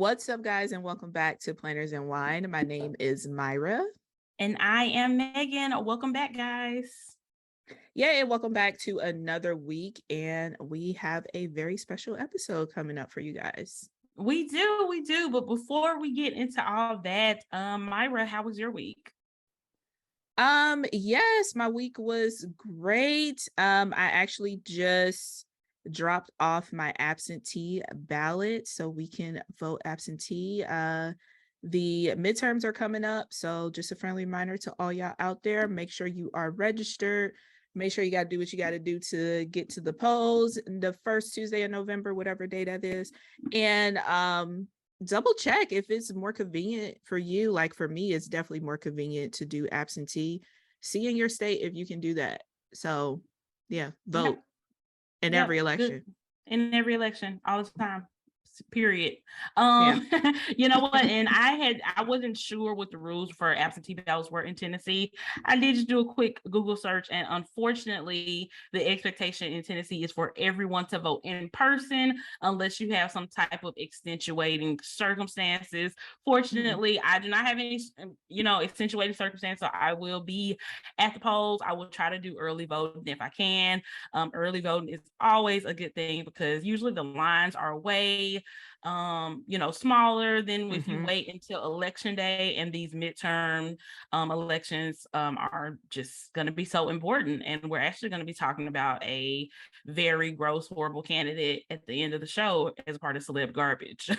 What's up, guys, and welcome back to Planners and Wine. My name is Myra. And I am Megan. Welcome back, guys. Yeah, and welcome back to another week. And we have a very special episode coming up for you guys. We do. But before we get into all that, Myra, how was your week? Yes, my week was great. I actually just dropped off my absentee ballot so we can vote absentee. The midterms are coming up, so just a friendly reminder to all y'all out there, make sure you are registered. Make sure you got to do what you got to do to get to the polls the first Tuesday of November, whatever day that is. And double check if it's more convenient for you. Like for me, it's definitely more convenient to do absentee. See in your state if you can do that. So yeah, vote in every election. In every election, all the time. Period. You know what? And I wasn't sure what the rules for absentee ballots were in Tennessee. I did just do a quick Google search, and unfortunately, the expectation in Tennessee is for everyone to vote in person unless you have some type of extenuating circumstances. Fortunately, I do not have any, extenuating circumstances, so I will be at the polls. I will try to do early voting if I can. Early voting is always a good thing because usually the lines are way smaller than if you wait until election day, and these midterm elections are just going to be so important. And we're actually going to be talking about a very gross, horrible candidate at the end of the show as part of Celeb Garbage.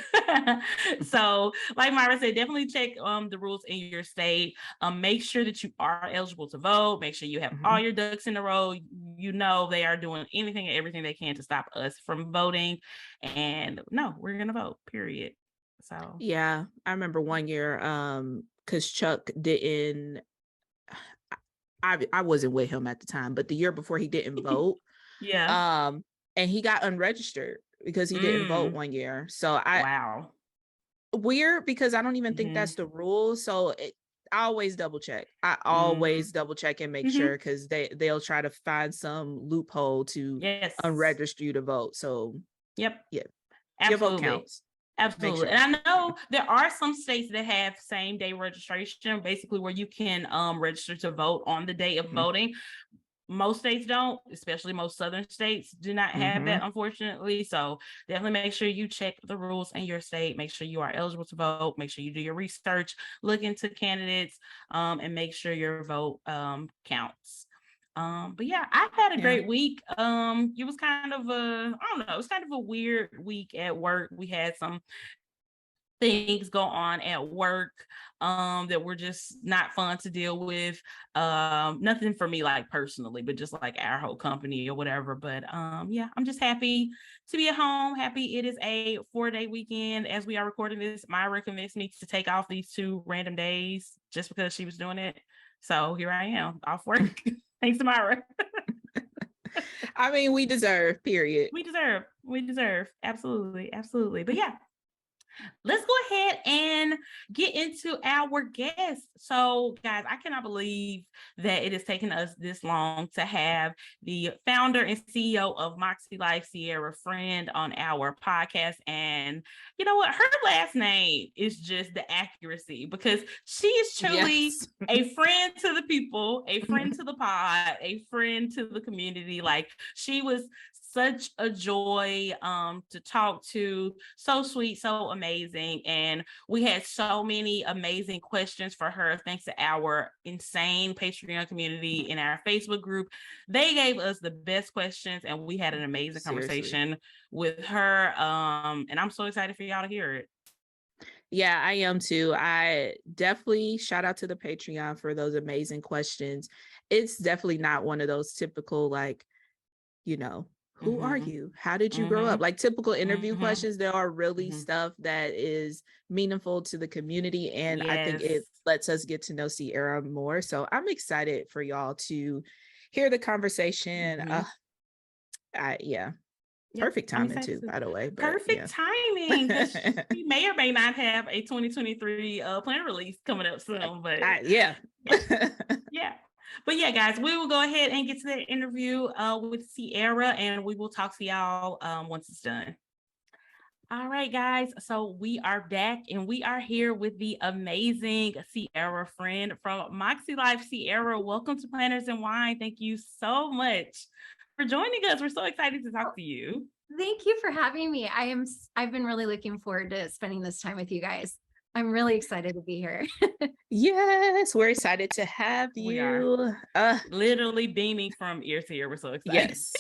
So like Myra said, definitely check the rules in your state. Make sure that you are eligible to vote. Make sure you have all your ducks in a row. You know they are doing anything and everything they can to stop us from voting. And no, we're gonna vote, period. So yeah, I remember one year because Chuck didn't, I wasn't with him at the time, but the year before he didn't vote. And he got unregistered because he didn't vote one year. So wow, weird, because I don't even think that's the rule. So I always double check. I always double check and make sure, because they'll try to find some loophole to unregister you to vote. So yeah, absolutely. Your vote counts. Absolutely. Sure. And I know there are some states that have same day registration, basically where you can register to vote on the day of voting. Most states don't, especially most southern states do not have that, unfortunately. So definitely make sure you check the rules in your state. Make sure you are eligible to vote. Make sure you do your research, look into candidates, and make sure your vote counts. But yeah, I've had a great week. It was kind of it was kind of a weird week at work. We had some things go on at work that were just not fun to deal with. Nothing for me like personally, but just like our whole company or whatever. But yeah, I'm just happy to be at home. Happy it is a 4-day weekend as we are recording this. Myra convinced me to take off these 2 random days just because she was doing it. So here I am off work. Thanks to Myra. I mean, we deserve, period. We deserve. Absolutely. But yeah, let's go ahead and get into our guests. So, guys, I cannot believe that it has taken us this long to have the founder and CEO of Moxie Life, Sierra Friend, on our podcast. And you know what? Her last name is just the accuracy, because she is truly a friend to the people, a friend to the pod, a friend to the community. Like, she was such a joy to talk to, so sweet, so amazing. And we had so many amazing questions for her thanks to our insane Patreon community in our Facebook group. They gave us the best questions, and we had an amazing conversation with her. And I'm so excited for y'all to hear it. Yeah, I am too. I definitely shout out to the Patreon for those amazing questions. It's definitely not one of those typical, like, who are you? How did you grow up? Like typical interview questions. There are really stuff that is meaningful to the community. And I think it lets us get to know Sierra more. So I'm excited for y'all to hear the conversation. Perfect timing too, by the way. Perfect timing. We may or may not have a 2023 plan release coming up soon, but yeah. But yeah, guys, we will go ahead and get to that interview with Sierra, and we will talk to y'all once it's done. All right, guys. So we are back and we are here with the amazing Sierra friend from Moxie Life. Sierra, welcome to Planners and Wine. Thank you so much for joining us. We're so excited to talk to you. Thank you for having me. I've been really looking forward to spending this time with you guys. I'm really excited to be here. Yes, we're excited to have We are. you. Literally beaming from ear to ear. We're so excited. Yes.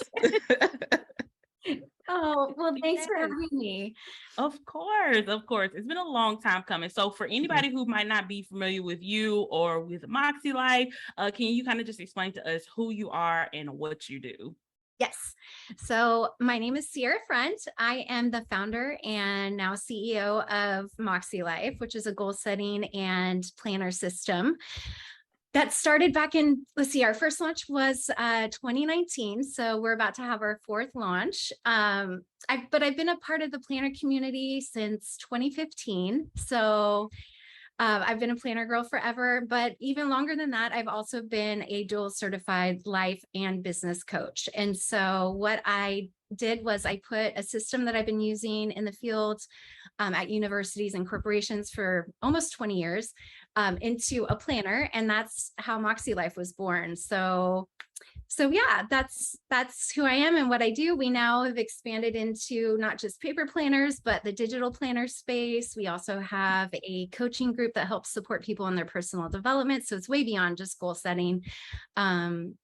Oh, well, thanks for Yes. having me. Of course, of course. It's been a long time coming. So for anybody who might not be familiar with you or with Moxie Life, can you kind of just explain to us who you are and what you do? Yes. So my name is Sierra Front. I am the founder and now CEO of Moxie Life, which is a goal setting and planner system that started back in, let's see, our first launch was 2019. So we're about to have our fourth launch. But I've been a part of the planner community since 2015. So I've been a planner girl forever, but even longer than that, I've also been a dual certified life and business coach. And so what I did was I put a system that I've been using in the field at universities and corporations for almost 20 years into a planner. And that's how Moxie Life was born. So yeah, that's who I am and what I do. We now have expanded into not just paper planners, but the digital planner space. We also have a coaching group that helps support people in their personal development. So it's way beyond just goal setting. And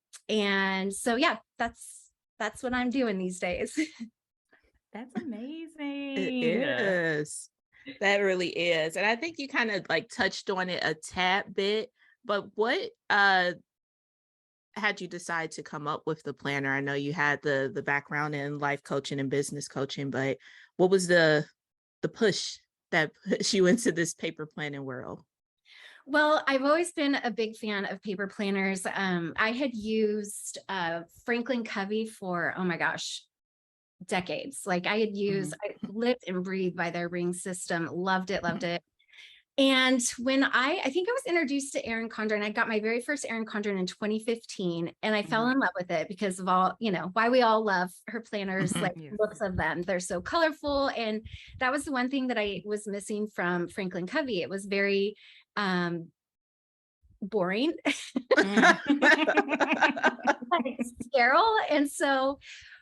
so, yeah, that's what I'm doing these days. That's amazing. It is. That really is. And I think you kind of like touched on it a tad bit, but what had you decide to come up with the planner? I know you had the background in life coaching and business coaching, but what was the push that pushed you into this paper planning world? Well, I've always been a big fan of paper planners. I had used Franklin Covey for, oh my gosh, decades. Like I had used, I lived and breathed by their ring system, loved it, loved it. And when I think I was introduced to Erin Condren, I got my very first Erin Condren in 2015, and I fell in love with it because of all, why we all love her planners, like looks of them. They're so colorful. And that was the one thing that I was missing from Franklin Covey. It was very boring, like sterile. And so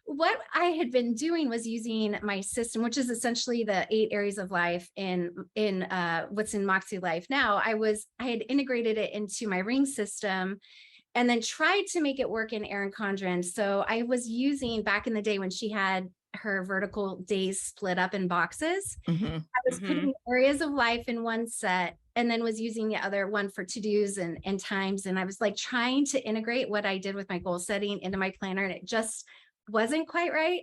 what I had been doing was using my system, which is essentially the 8 areas of life in what's in Moxie Life now. I had integrated it into my ring system and then tried to make it work in Erin Condren. So I was using, back in the day when she had her vertical days split up in boxes, I was putting areas of life in one set and then was using the other one for to-dos and times. And I was like trying to integrate what I did with my goal setting into my planner, and it just wasn't quite right.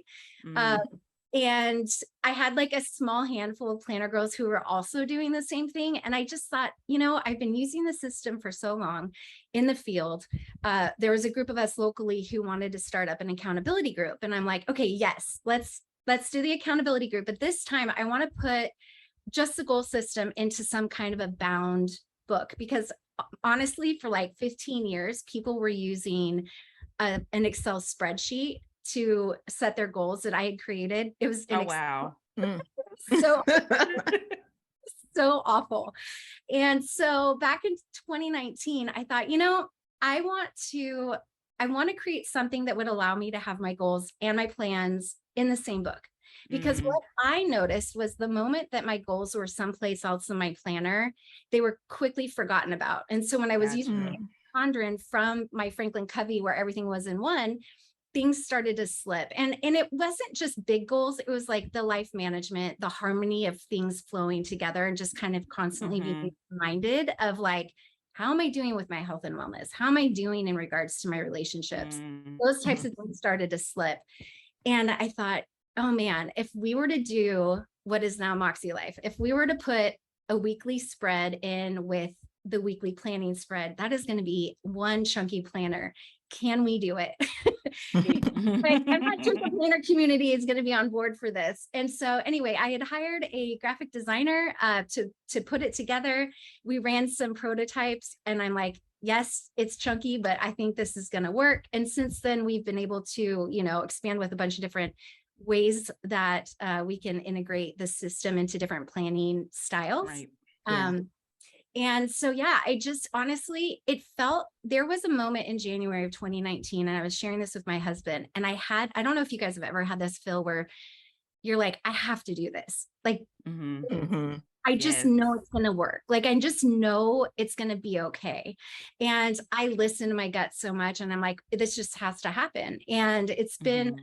And I had like a small handful of planner girls who were also doing the same thing. And I just thought, I've been using the system for so long in the field. There was a group of us locally who wanted to start up an accountability group. And I'm like, okay, yes, let's do the accountability group. But this time I want to put just the goal system into some kind of a bound book, because honestly, for like 15 years, people were using an Excel spreadsheet to set their goals that I had created. It was wow. so so awful. And so back in 2019, I thought, I want to create something that would allow me to have my goals and my plans in the same book. Because what I noticed was the moment that my goals were someplace else in my planner, they were quickly forgotten about. And so when I was using Condren from my Franklin Covey, where everything was in one, things started to slip. And it wasn't just big goals. It was like the life management, the harmony of things flowing together, and just kind of constantly being reminded of like, how am I doing with my health and wellness? How am I doing in regards to my relationships? Those types of things started to slip. And I thought, oh man, if we were to do what is now Moxie Life, if we were to put a weekly spread in with the weekly planning spread, that is going to be one chunky planner. Can we do it? I'm not sure the planner community is going to be on board for this. And so anyway, I had hired a graphic designer to put it together. We ran some prototypes and I'm like, yes, it's chunky, but I think this is going to work. And since then we've been able to, expand with a bunch of different ways that we can integrate the system into different planning styles. Right. Yeah. And so, yeah, I just honestly, there was a moment in January of 2019, and I was sharing this with my husband, and I don't know if you guys have ever had this feel where you're like, I have to do this. Like, I just know it's going to work. Like, I just know it's going to be okay. And I listen to my gut so much, and I'm like, this just has to happen. And it's been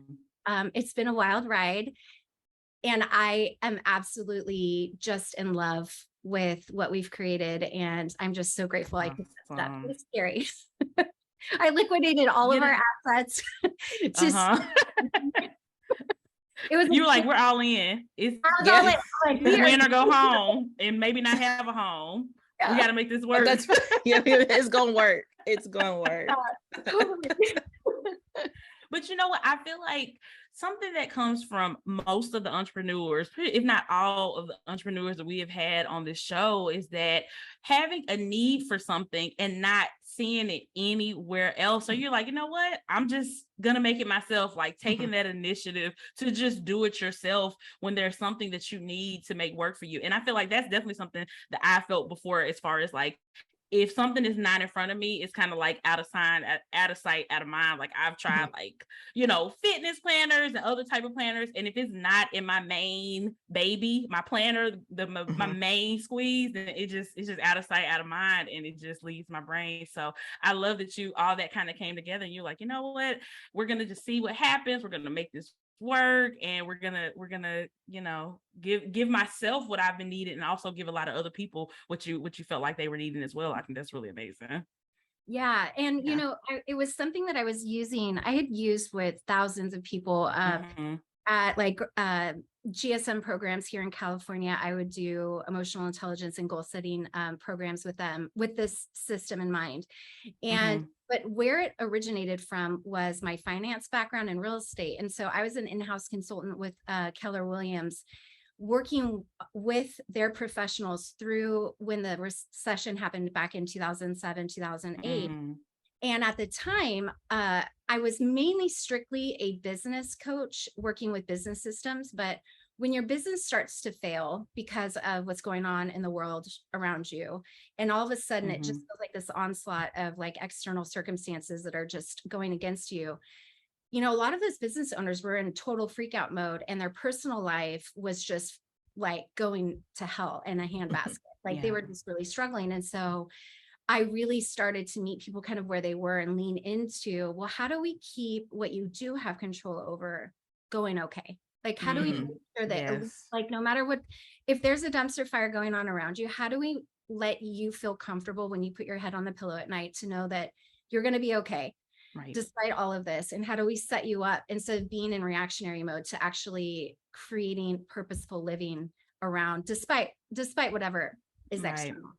a wild ride. And I am absolutely just in love with what we've created. And I'm just so grateful I could step up. It's scary. I liquidated all of our assets. It was, you were like, we're all in. It's win or go home, and maybe not have a home. Yeah. We got to make this work. It's gonna work. It's gonna work. But you know what? I feel like something that comes from most of the entrepreneurs, if not all of the entrepreneurs that we have had on this show, is that having a need for something and not seeing it anywhere else. So you're like, you know what? I'm just going to make it myself, like taking that initiative to just do it yourself when there's something that you need to make work for you. And I feel like that's definitely something that I felt before, as far as like, if something is not in front of me, it's kind of like out of sight, out of mind. Like I've tried like, fitness planners and other type of planners. And if it's not in my main baby, my planner, my main squeeze, then it's just out of sight, out of mind. And it just leaves my brain. So I love that all that kind of came together, and you're like, you know what, we're going to just see what happens. We're going to make this work, and we're gonna give myself what I've been needing, and also give a lot of other people what you felt like they were needing as well. I think that's really amazing. Yeah. And it was something that I had used with thousands of people at like GSM programs here in California. I would do emotional intelligence and goal setting programs with them with this system in mind. And but where it originated from was my finance background in real estate. And so I was an in-house consultant with Keller Williams, working with their professionals through when the recession happened back in 2007, 2008. And at the time, I was mainly strictly a business coach working with business systems. But when your business starts to fail because of what's going on in the world around you, and all of a sudden it just feels like this onslaught of like external circumstances that are just going against you, a lot of those business owners were in total freak out mode, and their personal life was just like going to hell in a handbasket. Like they were just really struggling. And so I really started to meet people kind of where they were and lean into, well, how do we keep what you do have control over going okay? Like, how do we make sure that like, no matter what, if there's a dumpster fire going on around you, how do we let you feel comfortable when you put your head on the pillow at night to know that you're going to be okay, despite all of this? And how do we set you up, instead of being in reactionary mode, to actually creating purposeful living around, despite whatever is external?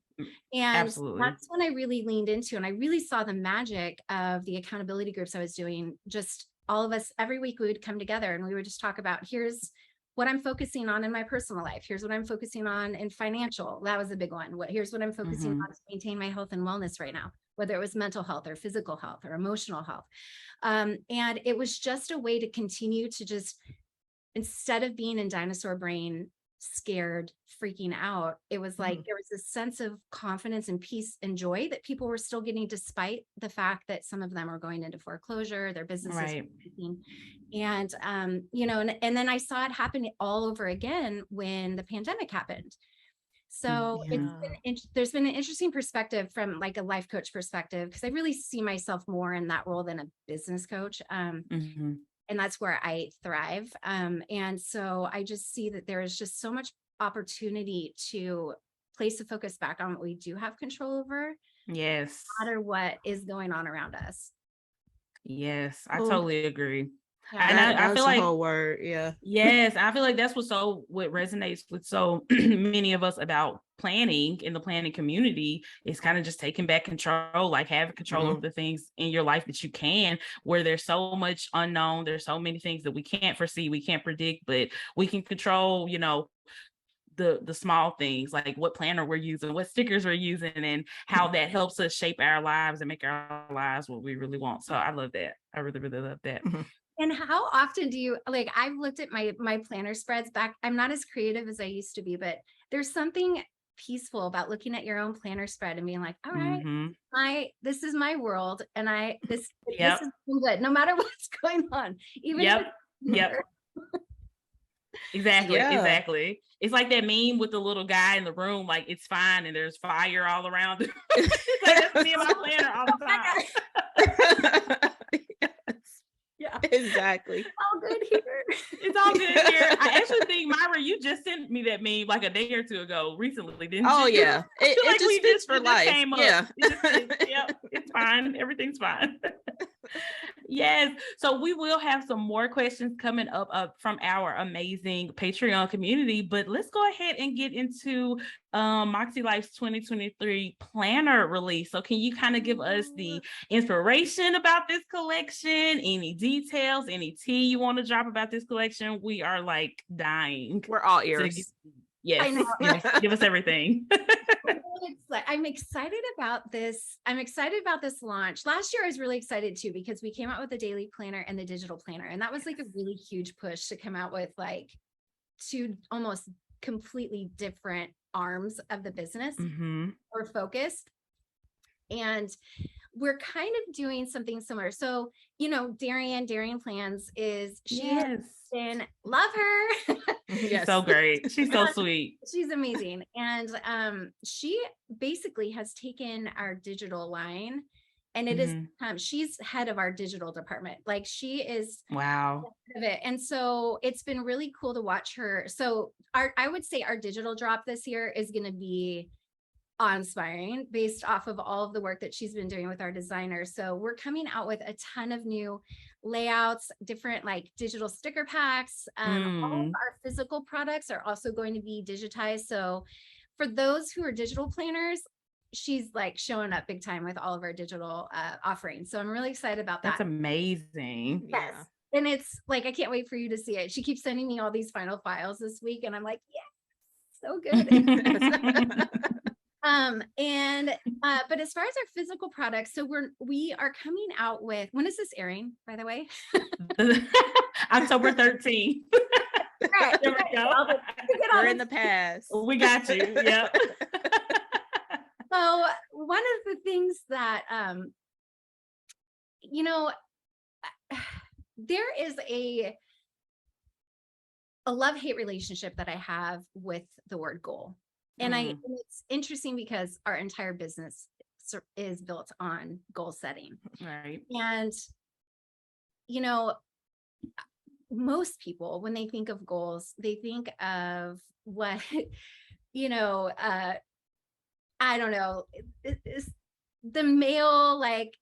And that's when I really leaned into, and I really saw the magic of the accountability groups I was doing. Just all of us, every week we would come together and we would just talk about, here's what I'm focusing on in my personal life. Here's what I'm focusing on in financial. That was a big one. Here's what I'm focusing on to maintain my health and wellness right now, whether it was mental health or physical health or emotional health. And it was just a way to continue to just, instead of being in dinosaur brain, scared, freaking out, it was like there was this sense of confidence and peace and joy that people were still getting, despite the fact that some of them are going into foreclosure, their businesses were breaking. And and then I saw it happen all over again when the pandemic happened. So there's been an interesting perspective from like a life coach perspective, because I really see myself more in that role than a business coach. And that's where I thrive. And so I just see that there is just so much opportunity to place the focus back on what we do have control over. Yes. No matter what is going on around us. Yes, I totally agree. Yeah, and I feel like whole word. Yes, I feel like that's what resonates with so many of us about planning in the planning community, is kind of just taking back control, like having control over the things in your life that you can, where there's so much unknown, there's so many things that we can't foresee, we can't predict, but we can control, the small things, like what planner we're using, what stickers we're using, and how that helps us shape our lives and make our lives what we really want. So I love that. I really, really love that. And how often do you, like, I've looked at my planner spreads back. I'm not as creative as I used to be, but there's something peaceful about looking at your own planner spread and being like, all right, this is my world. And this Yep. is good, no matter what's going on. Even if Yep. Yep. Exactly. Yeah. Exactly. It's like that meme with the little guy in the room, like it's fine and there's fire all around him. It's like that's me and my planner all the time. Yeah, Exactly. all good here. It's all good here. I actually think, Myra, you just sent me that meme like a day or two ago, recently, didn't you? Oh yeah, it Like just fits for life. Yeah, Yep, it's fine. Everything's fine. Yes. So we will have some more questions coming up from our amazing Patreon community, but let's go ahead and get into Moxie Life's 2023 planner release. So can you kind of give us the inspiration about this collection, any details, any tea you want to drop about this collection? We are like dying. We're all ears. Yes. I know. Give us everything. I'm excited about this. I'm excited about this launch. Last year, I was really excited too, because we came out with the daily planner and the digital planner. And that was like a really huge push to come out with like two almost completely different arms of the business or focus. And we're kind of doing something similar. So, Darian Plans Yes. and love her. She's so great. She's so sweet. She's amazing. And she basically has taken our digital line, and it is she's head of our digital department. Like, she is wow of it. And so it's been really cool to watch her. So I would say our digital drop this year is going to be awe-inspiring based off of all of the work that she's been doing with our designers. So we're coming out with a ton of new layouts, different like digital sticker packs. All of our physical products are also going to be digitized. So for those who are digital planners, she's like showing up big time with all of our digital offerings. So I'm really excited about that. That's amazing. Yes. Yeah. And it's like, I can't wait for you to see it. She keeps sending me all these final files this week, and I'm like, yeah, so good. But as far as our physical products, so we are coming out with, when is this airing, by the way? October 13th. Right, There we go. We're in the past. We got you. Yep. So one of the things that there is a love-hate relationship that I have with the word goal. And it's interesting because our entire business is built on goal setting. Right. And, most people, when they think of goals, they think of what, I don't know, it's the male, like,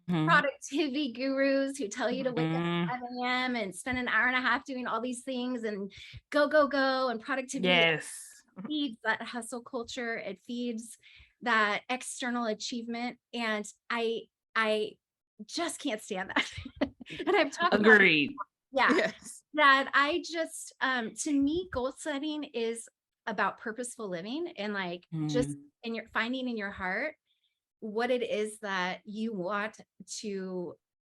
productivity gurus who tell you to wake up at 7 a.m. and spend an hour and a half doing all these things and go, and productivity. Yes. Feeds that hustle culture. It feeds that external achievement. And I just can't stand that. And I've talked Agreed. That I just, to me, goal setting is about purposeful living and like just finding in your heart what it is that you want to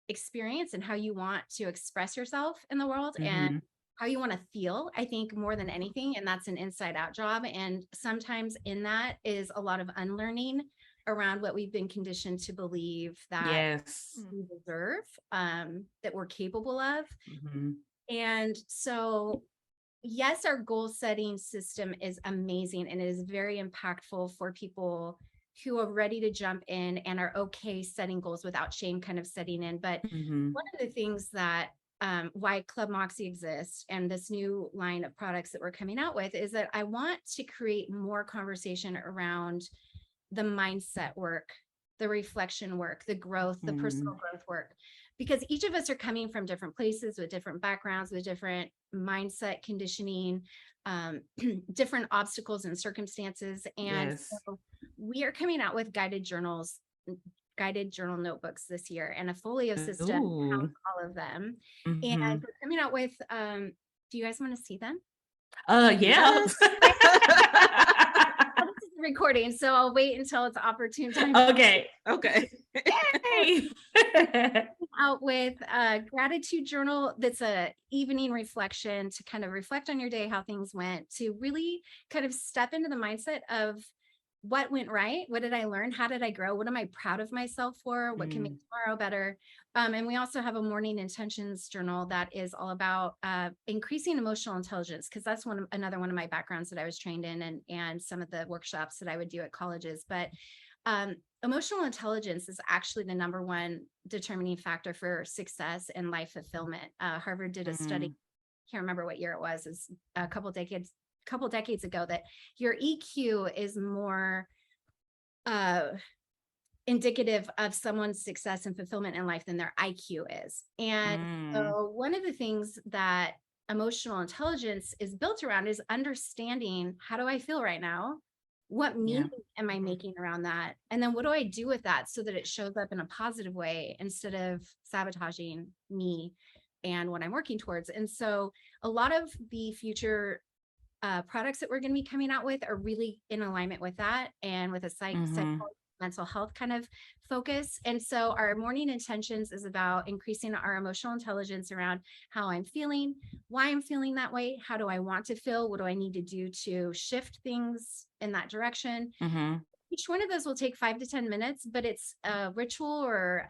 experience and how you want to express yourself in the world and how you want to feel, I think, more than anything. And that's an inside out job. And sometimes in that is a lot of unlearning around what we've been conditioned to believe that we deserve, that we're capable of. And so, yes, our goal setting system is amazing and it is very impactful for people who are ready to jump in and are okay setting goals without shame kind of setting in. But one of the things that why Club Moxie exists and this new line of products that we're coming out with is that I want to create more conversation around the mindset work, the reflection work, the growth, the personal growth work, because each of us are coming from different places with different backgrounds, with different mindset conditioning, different obstacles and circumstances. And so we are coming out with guided journal notebooks this year and a folio system, all of them. And we're coming out with, do you guys want to see them? Yeah. This is recording, so I'll wait until it's opportune time. Okay. Yay! out with a gratitude journal that's a evening reflection to kind of reflect on your day, how things went, to really kind of step into the mindset of what went right, what did I learn, how did I grow, what am I proud of myself for, what can make tomorrow better. And we also have a morning intentions journal that is all about increasing emotional intelligence, because that's another one of my backgrounds that I was trained in, and some of the workshops that I would do at colleges. But emotional intelligence is actually the number one determining factor for success and life fulfillment. Harvard did a study, can't remember what year it was, it's a couple decades ago, that your EQ is more indicative of someone's success and fulfillment in life than their IQ is. And so one of the things that emotional intelligence is built around is understanding, how do I feel right now? What meaning am I making around that? And then what do I do with that so that it shows up in a positive way instead of sabotaging me and what I'm working towards? And so a lot of the future products that we're going to be coming out with are really in alignment with that, and with a psychology, mental health kind of focus. And so our morning intentions is about increasing our emotional intelligence around how I'm feeling, why I'm feeling that way, how do I want to feel, what do I need to do to shift things in that direction. Each one of those will take 5 to 10 minutes, but it's a ritual or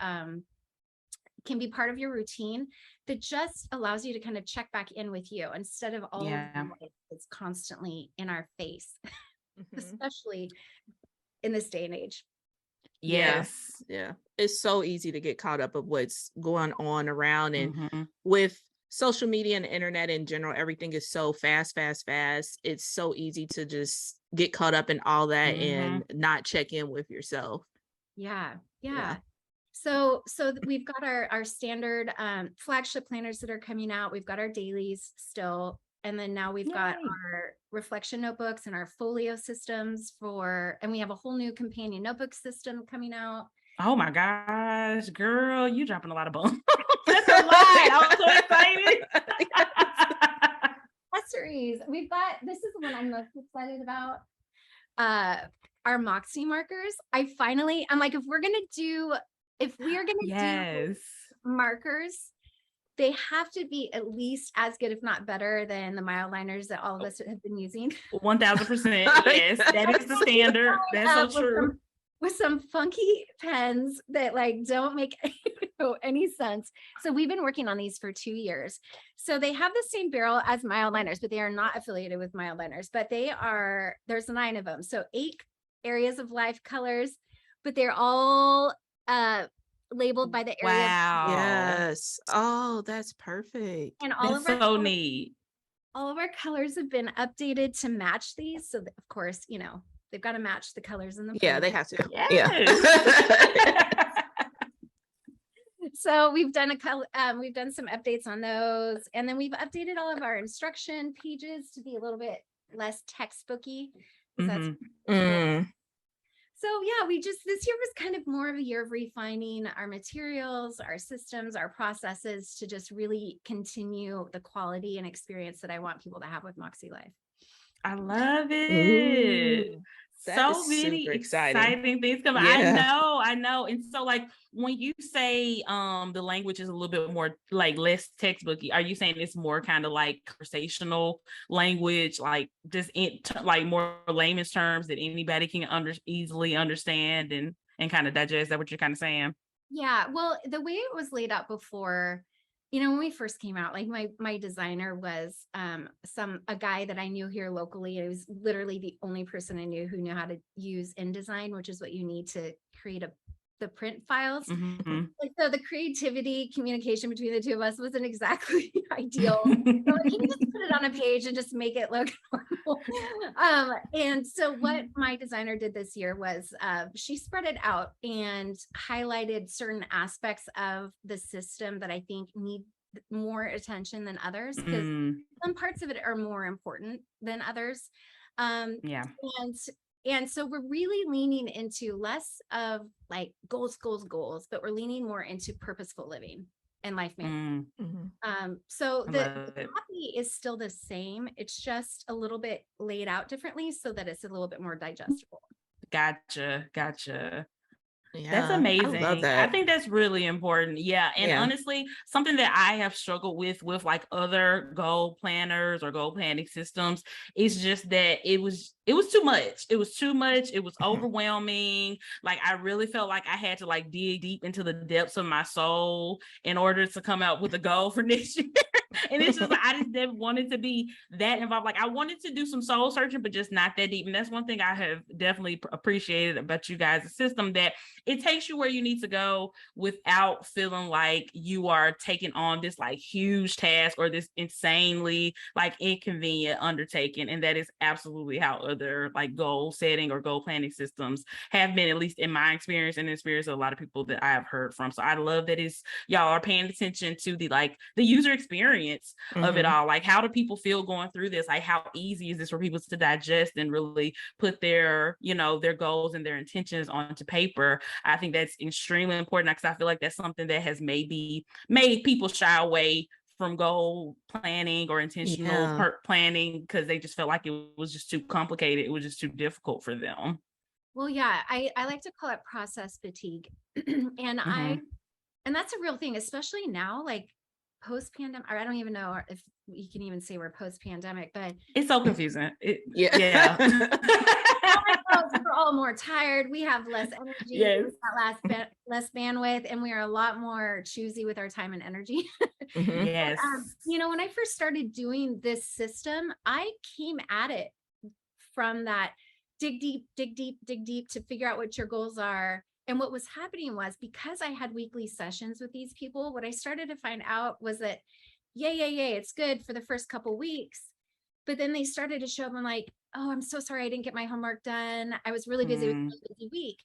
can be part of your routine that just allows you to kind of check back in with you instead of all of the noise that's constantly in our face, especially in this day and age. Yes. Yeah. It's so easy to get caught up of what's going on around, and with social media and the internet in general, everything is so fast. It's so easy to just get caught up in all that and not check in with yourself. Yeah. So we've got our standard flagship planners that are coming out. We've got our dailies still. And then now we've got our reflection notebooks and our folio systems and we have a whole new companion notebook system coming out. Oh my gosh, girl, you dropping a lot of bones. That's a lot. I'm so excited. Accessories. We've got, this is the one I'm most excited about. Our Moxie markers. I'm like, if we are going to do markers, they have to be at least as good, if not better, than the mild liners that all of us have been using. 1000%. Yes, that is the standard. That's so true. With some funky pens that like don't make any sense. So we've been working on these for 2 years. So they have the same barrel as mild liners, but they are not affiliated with mild liners, but there's 9 of them. So 8 areas of life colors, but they're all labeled by the area. Wow. Yes. Oh, that's perfect. And all that's of our so neat. All of our colors have been updated to match these. So of course, they've got to match the colors in the Yeah, they have to. Yes. Yeah. So we've done some updates on those, and then we've updated all of our instruction pages to be a little bit less textbooky. So yeah, this year was kind of more of a year of refining our materials, our systems, our processes to just really continue the quality and experience that I want people to have with Moxie Life. I love it. Ooh, So many exciting things coming. Yeah. I know. And so like when you say the language is a little bit more like less textbooky, are you saying it's more kind of like conversational language, like just like more layman's terms that anybody can easily understand and kind of digest? Is that what you're kind of saying? Yeah, well, the way it was laid out before, when we first came out, like my designer was a guy that I knew here locally. It was literally the only person I knew who knew how to use InDesign, which is what you need to create the print files. And so the creativity, communication between the two of us wasn't exactly ideal. So like, you can just put it on a page and just make it look normal. And so what my designer did this year was she spread it out and highlighted certain aspects of the system that I think need more attention than others, because some parts of it are more important than others. And so we're really leaning into less of like goals, but we're leaning more into purposeful living and life management. So the copy is still the same. It's just a little bit laid out differently so that it's a little bit more digestible. Gotcha. That's Yeah, I love amazing. I that. think that's really important. Yeah. And Yeah. honestly, something that I have struggled with like other goal planners or goal planning systems is just that it was too much. It was too much. It was Mhm. overwhelming. Like I really felt like I had to like dig deep into the depths of my soul in order to come out with a goal for next year. And it's just like I just never wanted to be that involved. Like I wanted to do some soul searching, but just not that deep. And that's one thing I have definitely appreciated about you guys' system, that it takes you where you need to go without feeling like you are taking on this like huge task or this insanely like inconvenient undertaking. And that is absolutely how other like goal setting or goal planning systems have been, at least in my experience and the experience of a lot of people that I have heard from. So I love that it's y'all are paying attention to the user experience of it Mhm. all. Like, how do people feel going through this? Like, how easy is this for people to digest and really put their, their goals and their intentions onto paper? I think that's extremely important, because I feel like that's something that has maybe made people shy away from goal planning or intentional Yeah. planning, because they just felt like it was just too complicated. It was just too difficult for them. Well, yeah, I like to call it process fatigue. and I Mhm. and that's a real thing, especially now, like post pandemic, or I don't even know if we can even say we're post pandemic, but It's so confusing. Yeah. Yeah. all I know is we're all more tired. We have less energy. Yes. We've got less bandwidth, and we are a lot more choosy with our time and energy. Mhm. Yes. When I first started doing this system, I came at it from that dig deep, dig deep, dig deep to figure out what your goals are. And what was happening was, because I had weekly sessions with these people, what I started to find out was that, yay, it's good for the first couple weeks. But then they started to show up and like, oh, I'm so sorry I didn't get my homework done. I was really busy with Mm. a busy week.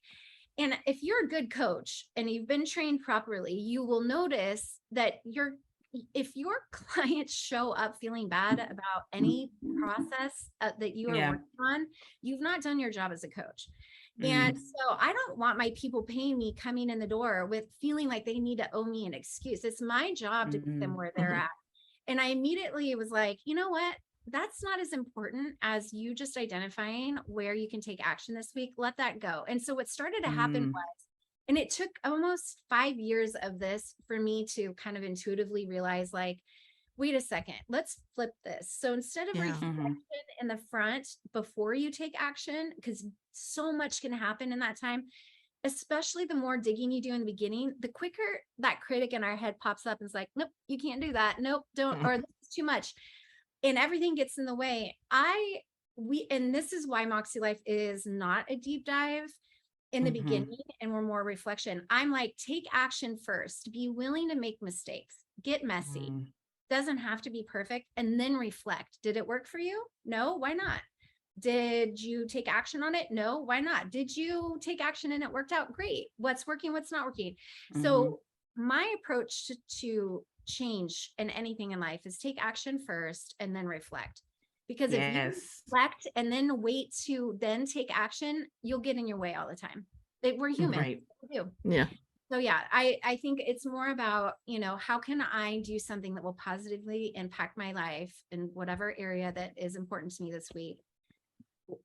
And if you're a good coach and you've been trained properly, you will notice that if your clients show up feeling bad about any process that you are Yeah. working on, you've not done your job as a coach. And Mm. so I don't want my people paying me coming in the door with feeling like they need to owe me an excuse. It's my job to get them where they're Mhm. at. And I immediately was like, you know what? That's not as important as you just identifying where you can take action this week. Let that go. And so what started to happen Mm. was, and it took almost 5 years of this for me to kind of intuitively realize, like, wait a second, let's flip this. So instead of Yeah. reflection Mhm. in the front before you take action, because so much can happen in that time, especially the more digging you do in the beginning, the quicker that critic in our head pops up and is like, nope, you can't do that. Nope, don't, Mhm. or this is too much. And everything gets in the way. And this is why Moxie Life is not a deep dive in the Mhm. beginning, and we're more reflection. I'm like, take action first, be willing to make mistakes, get messy, Mm. doesn't have to be perfect, and then reflect. Did it work for you? No, why not? Did you take action on it? No, why not? Did you take action and it worked out? Great. What's working? What's not working? Mhm. So my approach to change in anything in life is take action first and then reflect. Because if you Yes. reflect and then wait to then take action, you'll get in your way all the time. We're human. Right. We do. Yeah. So yeah, I think it's more about, how can I do something that will positively impact my life in whatever area that is important to me this week.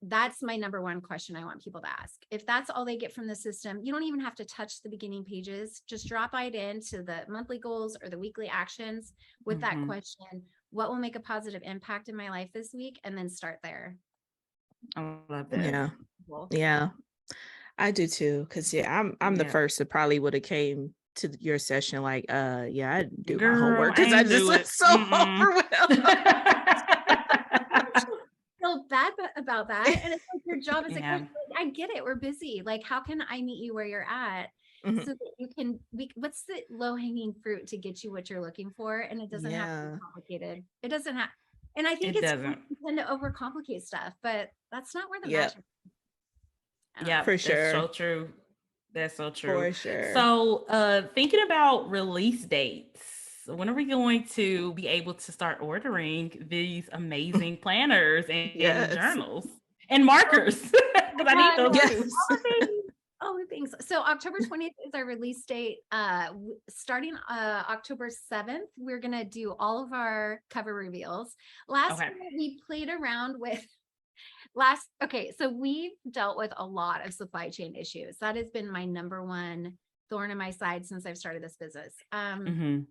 That's my number one question I want people to ask. If that's all they get from the system, you don't even have to touch the beginning pages. Just drop right into the monthly goals or the weekly actions with that Mhm. question: what will make a positive impact in my life this week? And then start there. I love that. Yeah. Cool. Yeah. I do too. Cause yeah, I'm the Yeah. first that probably would have came to your session like, yeah, I didn't do my Girl, homework I because I ain't just do was it. so overwhelmed. Feel bad about that. And it's like your job as a coach. Yeah. Like, I get it. We're busy. Like, how can I meet you where you're at Mhm. so that you can what's the low hanging fruit to get you what you're looking for? And it doesn't have to be Yeah. complicated. It doesn't have, and I think It it's doesn't. we tend to overcomplicate stuff, but that's not where the Yeah, magic. I don't Yeah, know. for that's so sure. true. That's so true. For sure. So, thinking about release dates, when are we going to be able to start ordering these amazing planners and Yes. journals and markers? Because I need Yeah, those yeah. too. Yes. All the things. So October 20th is our release date. Starting October 7th, we're gonna do all of our cover reveals. Last Okay. year we played around with Okay, so we've dealt with a lot of supply chain issues. That has been my number one thorn in my side since I've started this business. And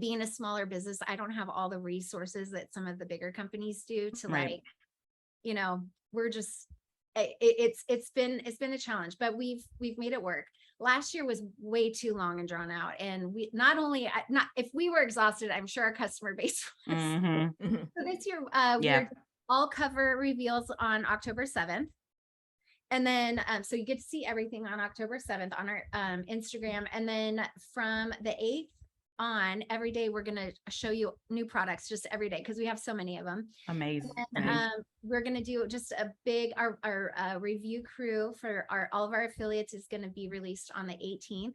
being a smaller business, I don't have all the resources that some of the bigger companies do to like, you know, we're just it's been a challenge, but we've made it work. Last year was way too long and drawn out, and we not if we were exhausted, I'm sure our customer base was. So this year we're all cover reveals on October 7th. And then, so you get to see everything on October 7th on our Instagram. And then from the 8th on, every day we're going to show you new products just every day because we have so many of them. Amazing. And, we're going to do just a big, our review crew for all of our affiliates is going to be released on the 18th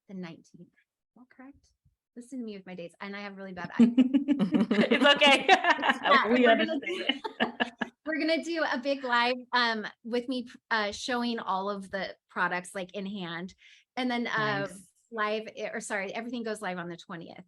the 19th. All correct. Listen to me with my dates, and I have really bad eyes. It's okay. We understand. We're gonna do a big live with me showing all of the products like in hand, and then everything goes live on the 20th.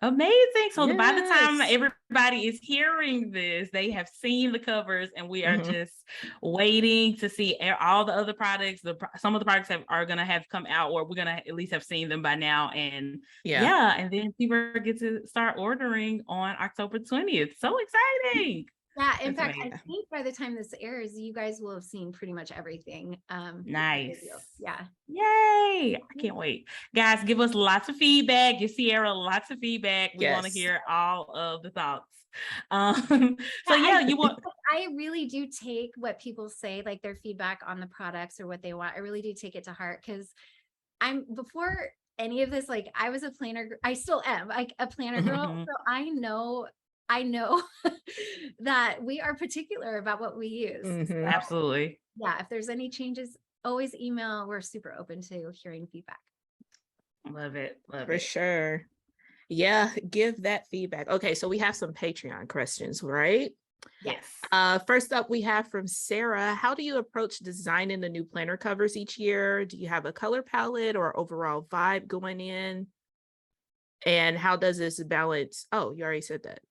Amazing. So by the time everybody is hearing this, they have seen the covers, and we are just waiting to see all the other products. Some of the products are going to have come out, or we're going to at least have seen them by now. And and then people get to start ordering on October 20th. So exciting. Yeah, in fact, amazing. I think by the time this airs, you guys will have seen pretty much everything. Nice. Yeah. Yay. I can't wait. Guys, give us lots of feedback. Give Sierra lots of feedback. We want to hear all of the thoughts. I really do take what people say, like their feedback on the products or what they want. I really do take it to heart because before any of this, like I was a planner. I still am like a planner girl. So I know that we are particular about what we use. So, absolutely. Yeah. If there's any changes, always email. We're super open to hearing feedback. Love it. For sure. Yeah. Give that feedback. Okay. So we have some Patreon questions, right? Yes. First up, we have from Sarah. How do you approach designing the new planner covers each year? Do you have a color palette or overall vibe going in? And how does this balance? Oh, you already said that.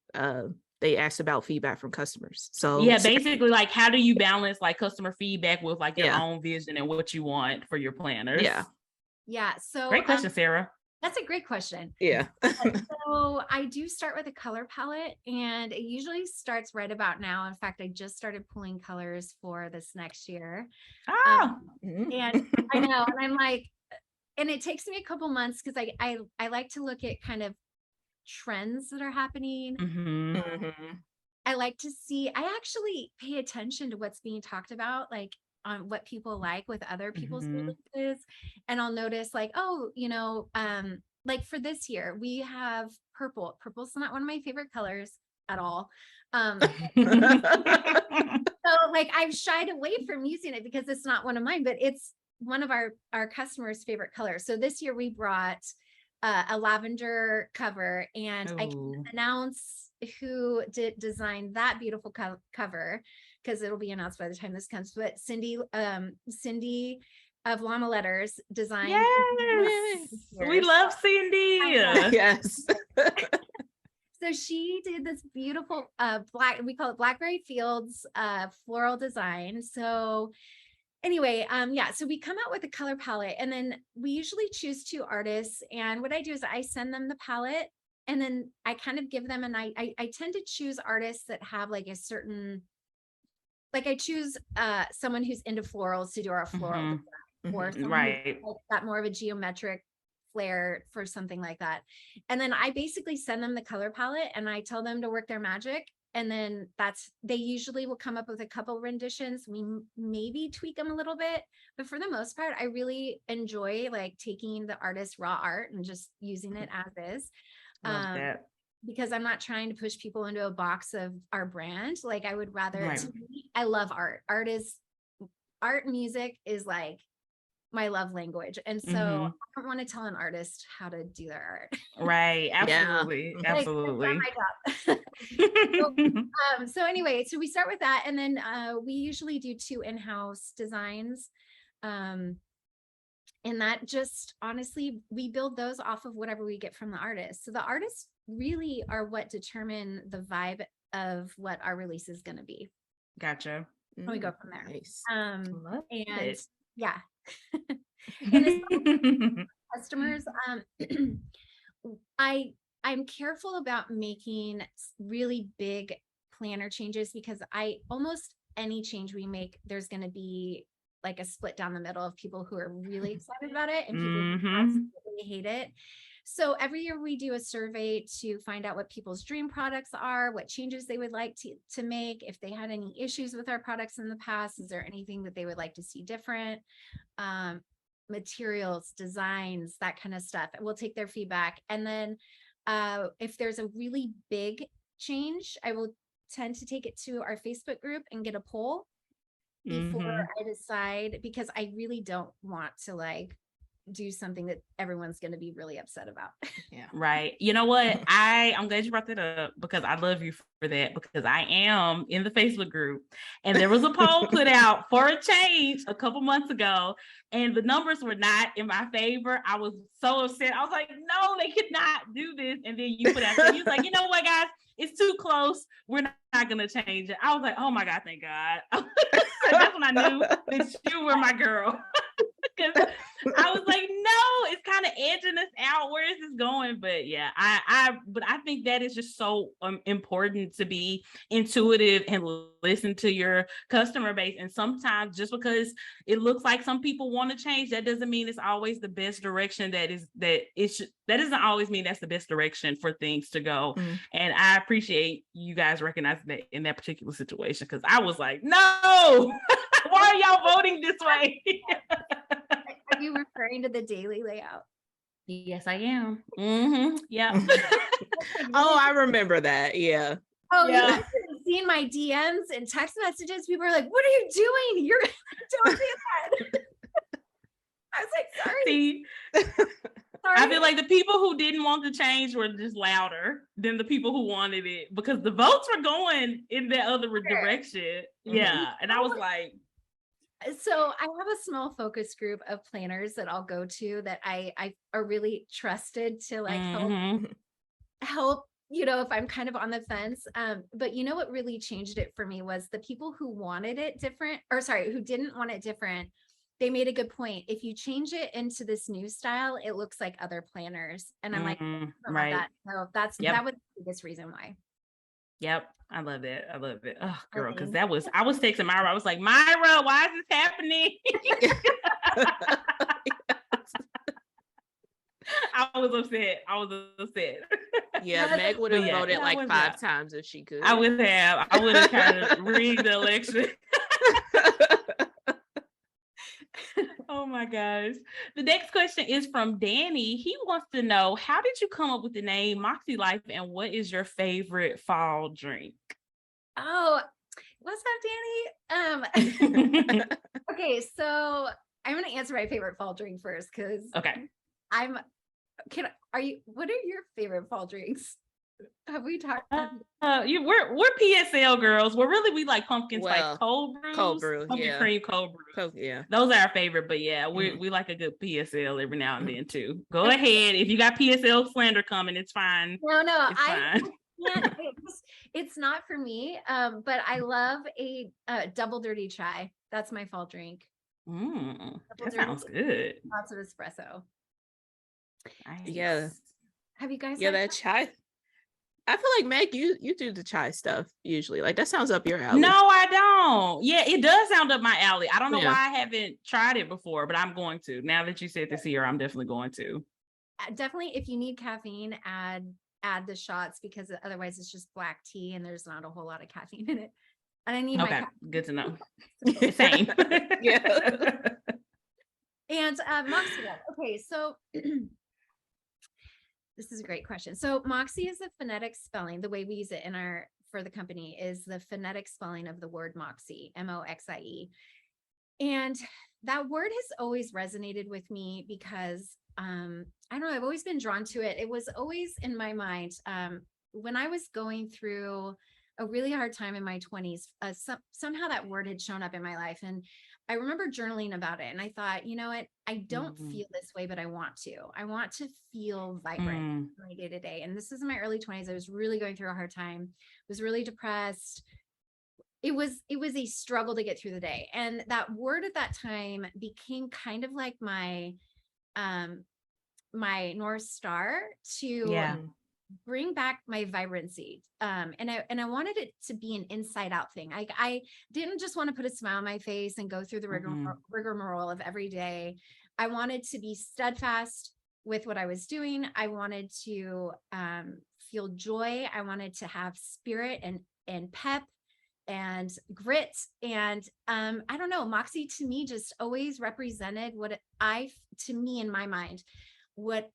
They asked about feedback from customers. So basically, like, how do you balance like customer feedback with like your own vision and what you want for your planners? Yeah. So great question, Sarah. That's a great question. Yeah. So I do start with a color palette, and it usually starts right about now. In fact, I just started pulling colors for this next year. And I know, and I'm like, and it takes me a couple months because I like to look at kind of trends that are happening. I like to see, I actually pay attention to what's being talked about, like on what people like with other people's releases. And I'll notice like, oh, like for this year, we have purple. Purple's not one of my favorite colors at all. So like I've shied away from using it because it's not one of mine, but it's one of our customers' favorite colors. So this year we brought a lavender cover, and I can announce who designed that beautiful cover because it'll be announced by the time this comes. But Cindy of Llama Letters designed. Yes, we love Cindy. Yes. So she did this beautiful we call it Blackberry Fields floral design. So anyway, so we come out with a color palette, and then we usually choose 2 artists. And what I do is I send them the palette, and then I kind of give them, and I tend to choose artists that have like a certain, like I choose someone who's into florals to do our floral design, or someone who's got more of a geometric flair for something like that. And then I basically send them the color palette, and I tell them to work their magic. And then they usually will come up with a couple renditions. We maybe tweak them a little bit, but for the most part, I really enjoy like taking the artist's raw art and just using it as is. Because I'm not trying to push people into a box of our brand. Like I would rather, to me, I love art. Art and music is like my love language. And so I don't want to tell an artist how to do their art. Right. Absolutely. Yeah. Absolutely. Like, my job. So anyway, so we start with that. And then we usually do 2 in-house designs. And that just honestly, we build those off of whatever we get from the artist. So the artists really are what determine the vibe of what our release is going to be. Gotcha. And we go from there. Nice. Love And it. yeah. And as customers, I'm careful about making really big planner changes because almost any change we make, there's going to be like a split down the middle of people who are really excited about it and people who absolutely hate it. So every year we do a survey to find out what people's dream products are, what changes they would like to make. If they had any issues with our products in the past, is there anything that they would like to see different? Materials, designs, that kind of stuff. And we'll take their feedback. And then if there's a really big change, I will tend to take it to our Facebook group and get a poll before I decide, because I really don't want to like do something that everyone's going to be really upset about. Yeah. Right. You know what? I'm glad you brought that up because I love you for that, because I am in the Facebook group and there was a poll put out for a change a couple months ago and the numbers were not in my favor. I was so upset. I was like, no, they could not do this. And then you put out, so you was like, you know what, guys, it's too close. We're not going to change it. I was like, oh my God, thank God. That's when I knew that you were my girl. Because I was like, no, it's kind of edging us out. Where is this going? But yeah, but I think that is just so important to be intuitive and listen to your customer base. And sometimes just because it looks like some people want to change, that doesn't mean it's always the best direction. That doesn't always mean that's the best direction for things to go. And I appreciate you guys recognizing that in that particular situation, because I was like, no, why are y'all voting this way? Are you referring to the daily layout? Yes, I am. Yeah. Oh, I remember that. Yeah. Oh, yeah. You guys have seen my DMs and text messages. People are like, what are you doing? Don't do that. I was like, sorry. See, sorry. I feel like the people who didn't want to change were just louder than the people who wanted it, because the votes were going in that other direction. Yeah. And I was like, so I have a small focus group of planners that I'll go to that I are really trusted to like help, if I'm kind of on the fence. But what really changed it for me was the people who wanted it different, who didn't want it different. They made a good point. If you change it into this new style, it looks like other planners. And I'm like, right. That. So that was the biggest reason why. Yep. I love it. I love it. Oh, girl, because I was texting Myra. I was like, Myra, why is this happening? I was upset. Yeah, Meg would have voted like 5 times if she could. I would have kind of rigged the election. Oh my gosh. The next question is from Danny. He wants to know, how did you come up with the name Moxie Life and what is your favorite fall drink? Oh, what's up, Danny? Okay, so I'm going to answer my favorite fall drink first because what are your favorite fall drinks? Have we talked? We're PSL girls. We like pumpkin spice cold brew, pumpkin cream cold brew. Those are our favorite. But yeah, we like a good PSL every now and then too. Go ahead, if you got PSL slander coming, it's fine. No, it's not for me. But I love a double dirty chai. That's my fall drink. That sounds good. Lots of espresso. Nice. Yeah. Have you guys? Yeah, that chai. I feel like Meg, you do the chai stuff usually. Like that sounds up your alley. No, I don't. Yeah, it does sound up my alley. I don't know why I haven't tried it before, but I'm going to. Now that you said this here, I'm definitely going to. Definitely, if you need caffeine, add the shots, because otherwise it's just black tea and there's not a whole lot of caffeine in it. And I need my caffeine. Good to know. Same. Yeah. And Moxie. Okay, so this is a great question. So Moxie is the phonetic spelling. The way we use it for the company is the phonetic spelling of the word Moxie, Moxie. And that word has always resonated with me because I don't know, I've always been drawn to it. It was always in my mind when I was going through a really hard time in my 20s. Somehow that word had shown up in my life. And I remember journaling about it. And I thought, you know what? I don't feel this way, but I want to. I want to feel vibrant in my day to day. And this is in my early 20s. I was really going through a hard time, was really depressed. It was a struggle to get through the day. And that word at that time became kind of like my my North Star to bring back my vibrancy. And I wanted it to be an inside out thing. I didn't just want to put a smile on my face and go through the rigmarole of every day. I wanted to be steadfast with what I was doing. I wanted to feel joy. I wanted to have spirit and pep and grit. And I don't know, Moxie to me just always represented to me in my mind, what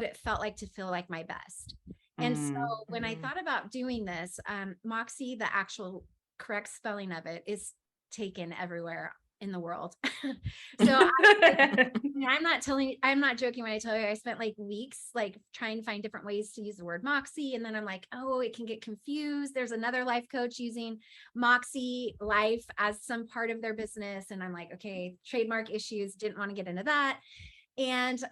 it felt like to feel like my best. And so when I thought about doing this, Moxie, the actual correct spelling of it, is taken everywhere in the world. So I'm not joking when I tell you I spent like weeks like trying to find different ways to use the word Moxie. And then I'm like, oh, it can get confused. There's another life coach using Moxie Life as some part of their business. And I'm like, okay, trademark issues, didn't want to get into that. And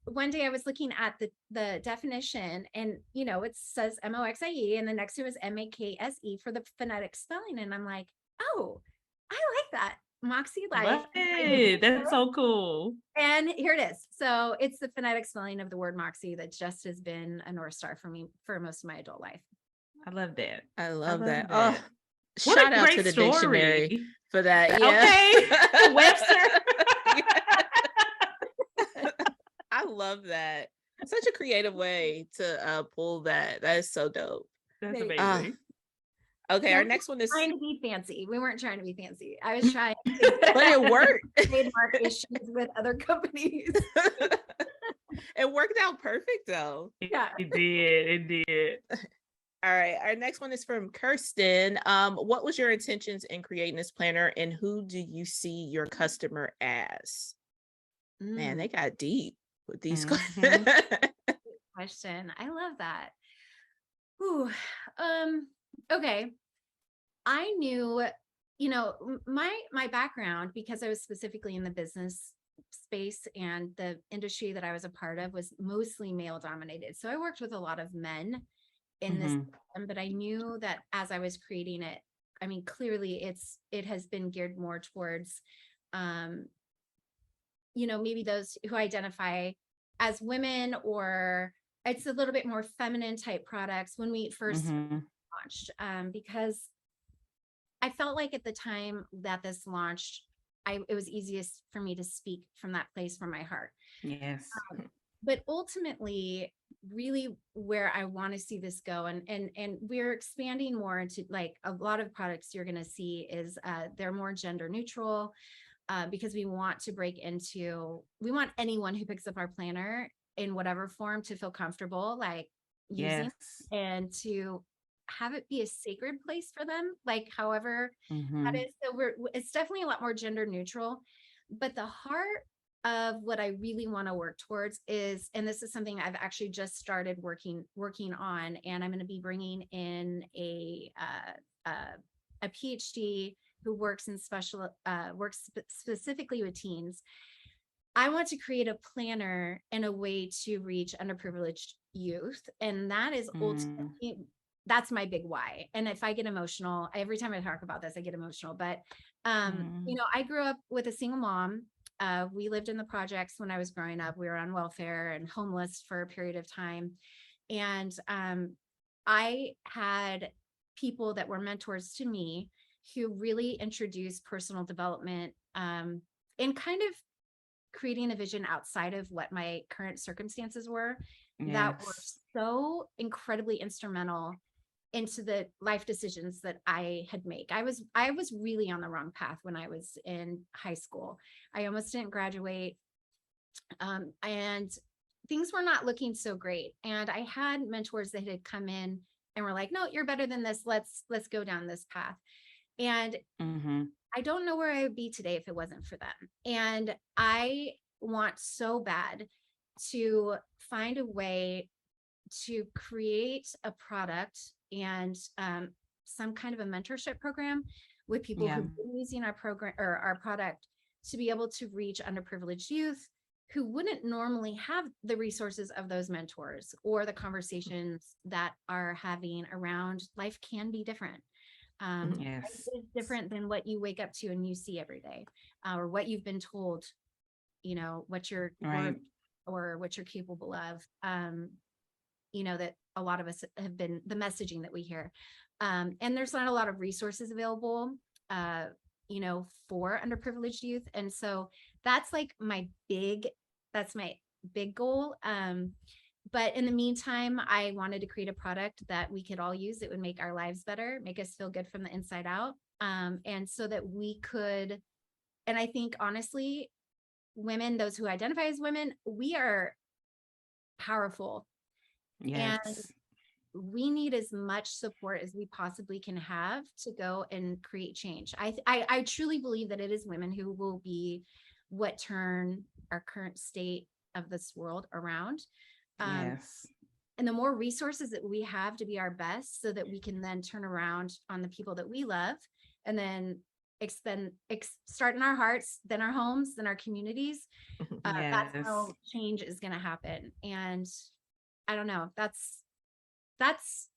one day I was looking at the definition, and it says MOXIE, and the next to it is MAKSE for the phonetic spelling. And I'm like, oh, I like that. Moxie Life. That's so cool. And here it is. So it's the phonetic spelling of the word Moxie that just has been a North Star for me for most of my adult life. I love that. I love that. Oh, shout out to the dictionary for that. Yeah. Okay. Webster. I love that. Such a creative way to pull that. That is so dope. That's amazing. Okay, our next one is trying to be fancy. We weren't trying to be fancy. I was trying to but it worked. Trademark issues with other companies. It worked out perfect though. Yeah. It did. All right. Our next one is from Kirsten. What was your intentions in creating this planner, and who do you see your customer as? Man, they got deep with these questions. Question. I love that. Ooh. Okay. I knew, my background, because I was specifically in the business space and the industry that I was a part of was mostly male dominated. So I worked with a lot of men in this, but I knew that as I was creating it, I mean, clearly it has been geared more towards, maybe those who identify as women, or it's a little bit more feminine type products when we first launched, because I felt like at the time that this launched, it was easiest for me to speak from that place, from my heart. Yes. But ultimately, really where I want to see this go, and we're expanding more into like a lot of products you're going to see is they're more gender neutral, because we want want anyone who picks up our planner in whatever form to feel comfortable like using and to have it be a sacred place for them, like however that is. So it's definitely a lot more gender neutral, but the heart of what I really want to work towards is, and this is something I've actually just started working on, and I'm going to be bringing in a PhD who works in specifically with teens. I want to create a planner and a way to reach underprivileged youth. And that is ultimately, that's my big why. And if I get emotional, every time I talk about this, I get emotional, but, I grew up with a single mom. We lived in the projects when I was growing up. We were on welfare and homeless for a period of time. And I had people that were mentors to me who really introduced personal development and kind of creating a vision outside of what my current circumstances were that were so incredibly instrumental into the life decisions that I had made. I was really on the wrong path when I was in high school. I almost didn't graduate. And things were not looking so great. And I had mentors that had come in and were like, no, you're better than this. Let's go down this path. And I don't know where I would be today if it wasn't for them. And I want so bad to find a way to create a product and some kind of a mentorship program with people who've been using our program or our product to be able to reach underprivileged youth who wouldn't normally have the resources of those mentors or the conversations that are having around life can be different. Life is different than what you wake up to and you see every day, or what you've been told, you know, what you're worth or what you're capable of. You know, that a lot of us have been the messaging that we hear. And there's not a lot of resources available, you know, for underprivileged youth. And so that's like that's my big goal. But in the meantime, I wanted to create a product that we could all use. It would make our lives better, make us feel good from the inside out. And so that we could, and I think honestly, women, those who identify as women, we are powerful. And we need as much support as we possibly can have to go and create change. I truly believe that it is women who will be what turn our current state of this world around. And the more resources that we have to be our best, so that we can then turn around on the people that we love, and then start in our hearts, then our homes, then our communities. That's how change is going to happen. And I don't know, that's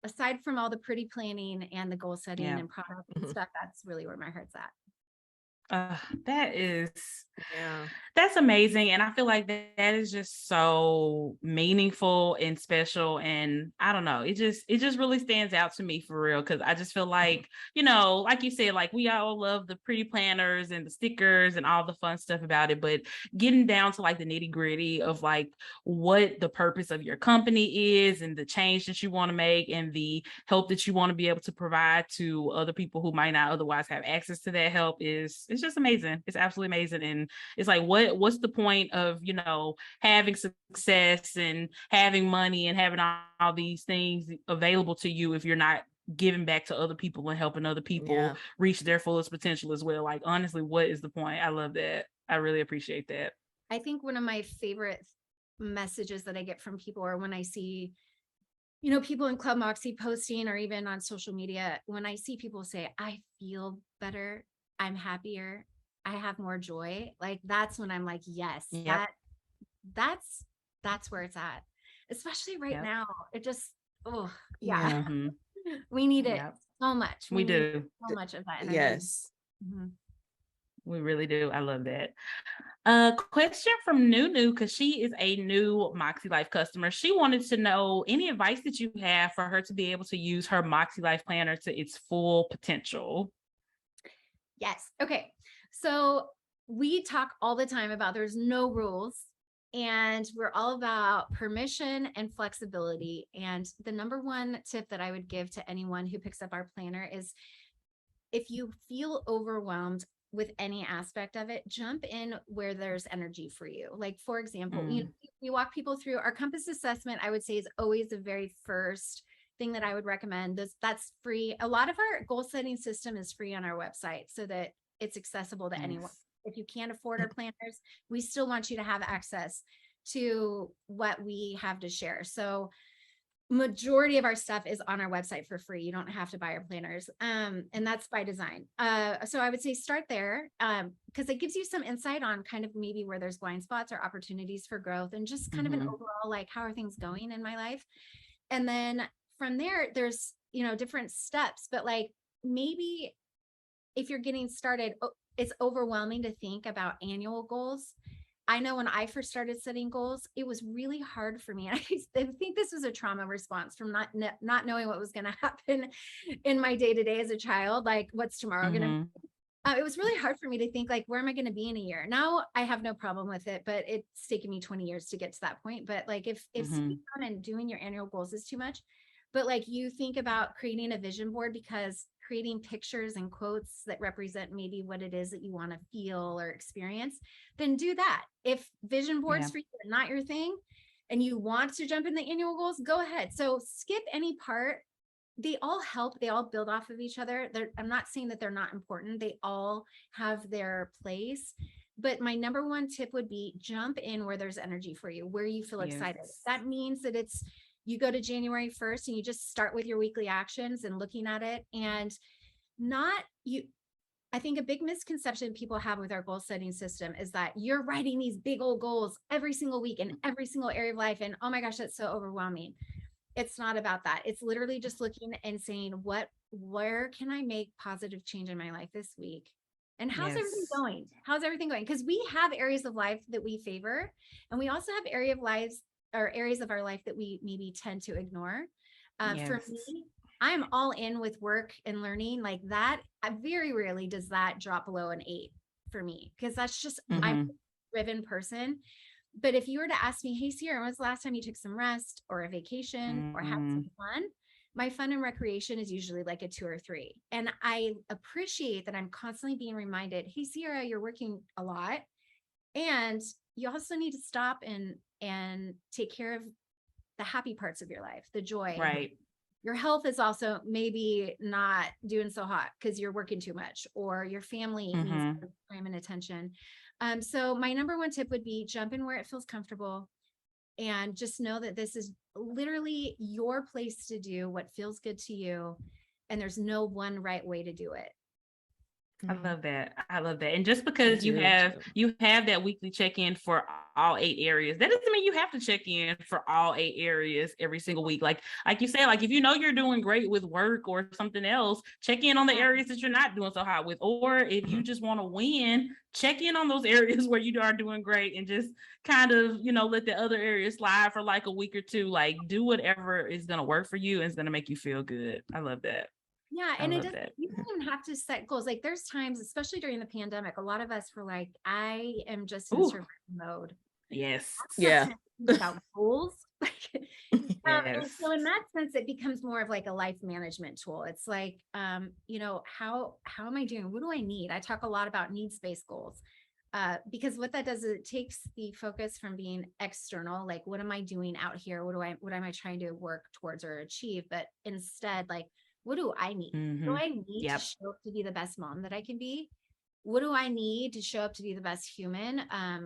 aside from all the pretty planning and the goal setting and product and stuff, that's really where my heart's at. That's amazing. And I feel like that is just so meaningful and special. And I don't know, it just really stands out to me for real. Cause I just feel like, you know, like you said, like we all love the pretty planners and the stickers and all the fun stuff about it, but getting down to like the nitty gritty of like what the purpose of your company is and the change that you want to make and the help that you want to be able to provide to other people who might not otherwise have access to that help it's just amazing. It's absolutely amazing. And it's like, what's the point of, you know, having success and having money and having all these things available to you if you're not giving back to other people and helping other people reach their fullest potential as well? Like, honestly, what is the point? I love that. I really appreciate that. I think one of my favorite messages that I get from people, or when I see, you know, people in Club Moxie posting, or even on social media, when I see people say, I feel better, I'm happier, I have more joy, like that's when I'm like, yes, that's where it's at, especially right now. It just, we need it so much. We do so much of that energy. Yes. We really do. I love that. Question from Nunu, because she is a new Moxie Life customer. She wanted to know any advice that you have for her to be able to use her Moxie Life planner to its full potential. Yes. Okay. So we talk all the time about there's no rules, and we're all about permission and flexibility. And the number one tip that I would give to anyone who picks up our planner is, if you feel overwhelmed with any aspect of it, jump in where there's energy for you. Like, for example, you know, we walk people through our compass assessment. I would say is always the very first thing that I would recommend. That's free. A lot of our goal setting system is free on our website so that it's accessible to anyone. If you can't afford our planners, we still want you to have access to what we have to share. So majority of our stuff is on our website for free. You don't have to buy our planners. And that's by design. So I would say start there, because it gives you some insight on kind of maybe where there's blind spots or opportunities for growth, and just kind of an overall, like, how are things going in my life? And then from there, there's, you know, different steps, but like, maybe if you're getting started, it's overwhelming to think about annual goals. I know when I first started setting goals, it was really hard for me. And I think this was a trauma response from not knowing what was going to happen in my day-to-day as a child. Like, what's tomorrow going to it was really hard for me to think, like, where am I going to be in a year? Now I have no problem with it, but it's taken me 20 years to get to that point. But like, if sitting down and doing your annual goals is too much, but like, you think about creating a vision board, because creating pictures and quotes that represent maybe what it is that you want to feel or experience, then do that. If vision boards for you are not your thing and you want to jump in the annual goals, go ahead. So skip any part. They all help. They all build off of each other. I'm not saying that they're not important. They all have their place. But my number one tip would be jump in where there's energy for you, where you feel excited. That means that it's you go to January 1st and you just start with your weekly actions and looking at it, and not you. I think a big misconception people have with our goal setting system is that you're writing these big old goals every single week in every single area of life. And oh my gosh, that's so overwhelming. It's not about that. It's literally just looking and saying, where can I make positive change in my life this week? And how's everything going? How's everything going? Because we have areas of life that we favor, and we also have areas of our life that we maybe tend to ignore. For me, I'm all in with work and learning like that. Very rarely does that drop below an 8 for me, because that's just, I'm a driven person. But if you were to ask me, hey, Sierra, when was the last time you took some rest or a vacation or had some fun? My fun and recreation is usually like a 2 or 3. And I appreciate that I'm constantly being reminded, hey, Sierra, you're working a lot. And you also need to stop and take care of the happy parts of your life, the joy. Right. Your health is also maybe not doing so hot because you're working too much, or your family needs time and attention. So my number one tip would be jump in where it feels comfortable, and just know that this is literally your place to do what feels good to you. And there's no one right way to do it. I love that. I love that. And just because you have that weekly check-in for all 8 areas, that doesn't mean you have to check in for all 8 areas every single week. Like you said, like if you know you're doing great with work or something else, check in on the areas that you're not doing so hot with. Or if you just want to win, check in on those areas where you are doing great, and just kind of, let the other areas slide for like a week or two. Like do whatever is going to work for you and is going to make you feel good. I love that. Yeah. And you don't even have to set goals. Like there's times, especially during the pandemic, a lot of us were like, I am just in survival mode. Yes. Yeah. About goals. And so in that sense, it becomes more of like a life management tool. It's like, how am I doing? What do I need? I talk a lot about needs-based goals. Because what that does is it takes the focus from being external, like what am I doing out here? What am I trying to work towards or achieve? But instead, like, what do I need? What do I need to show up to be the best mom that I can be? What do I need to show up to be the best human?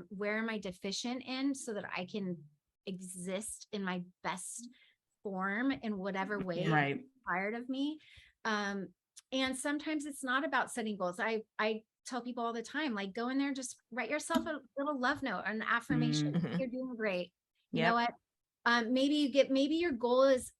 Where am I deficient in so that I can exist in my best form in whatever way is required of me? And sometimes it's not about setting goals. I tell people all the time, like go in there, just write yourself a little love note, an affirmation. You're doing great. You know what? Maybe your goal is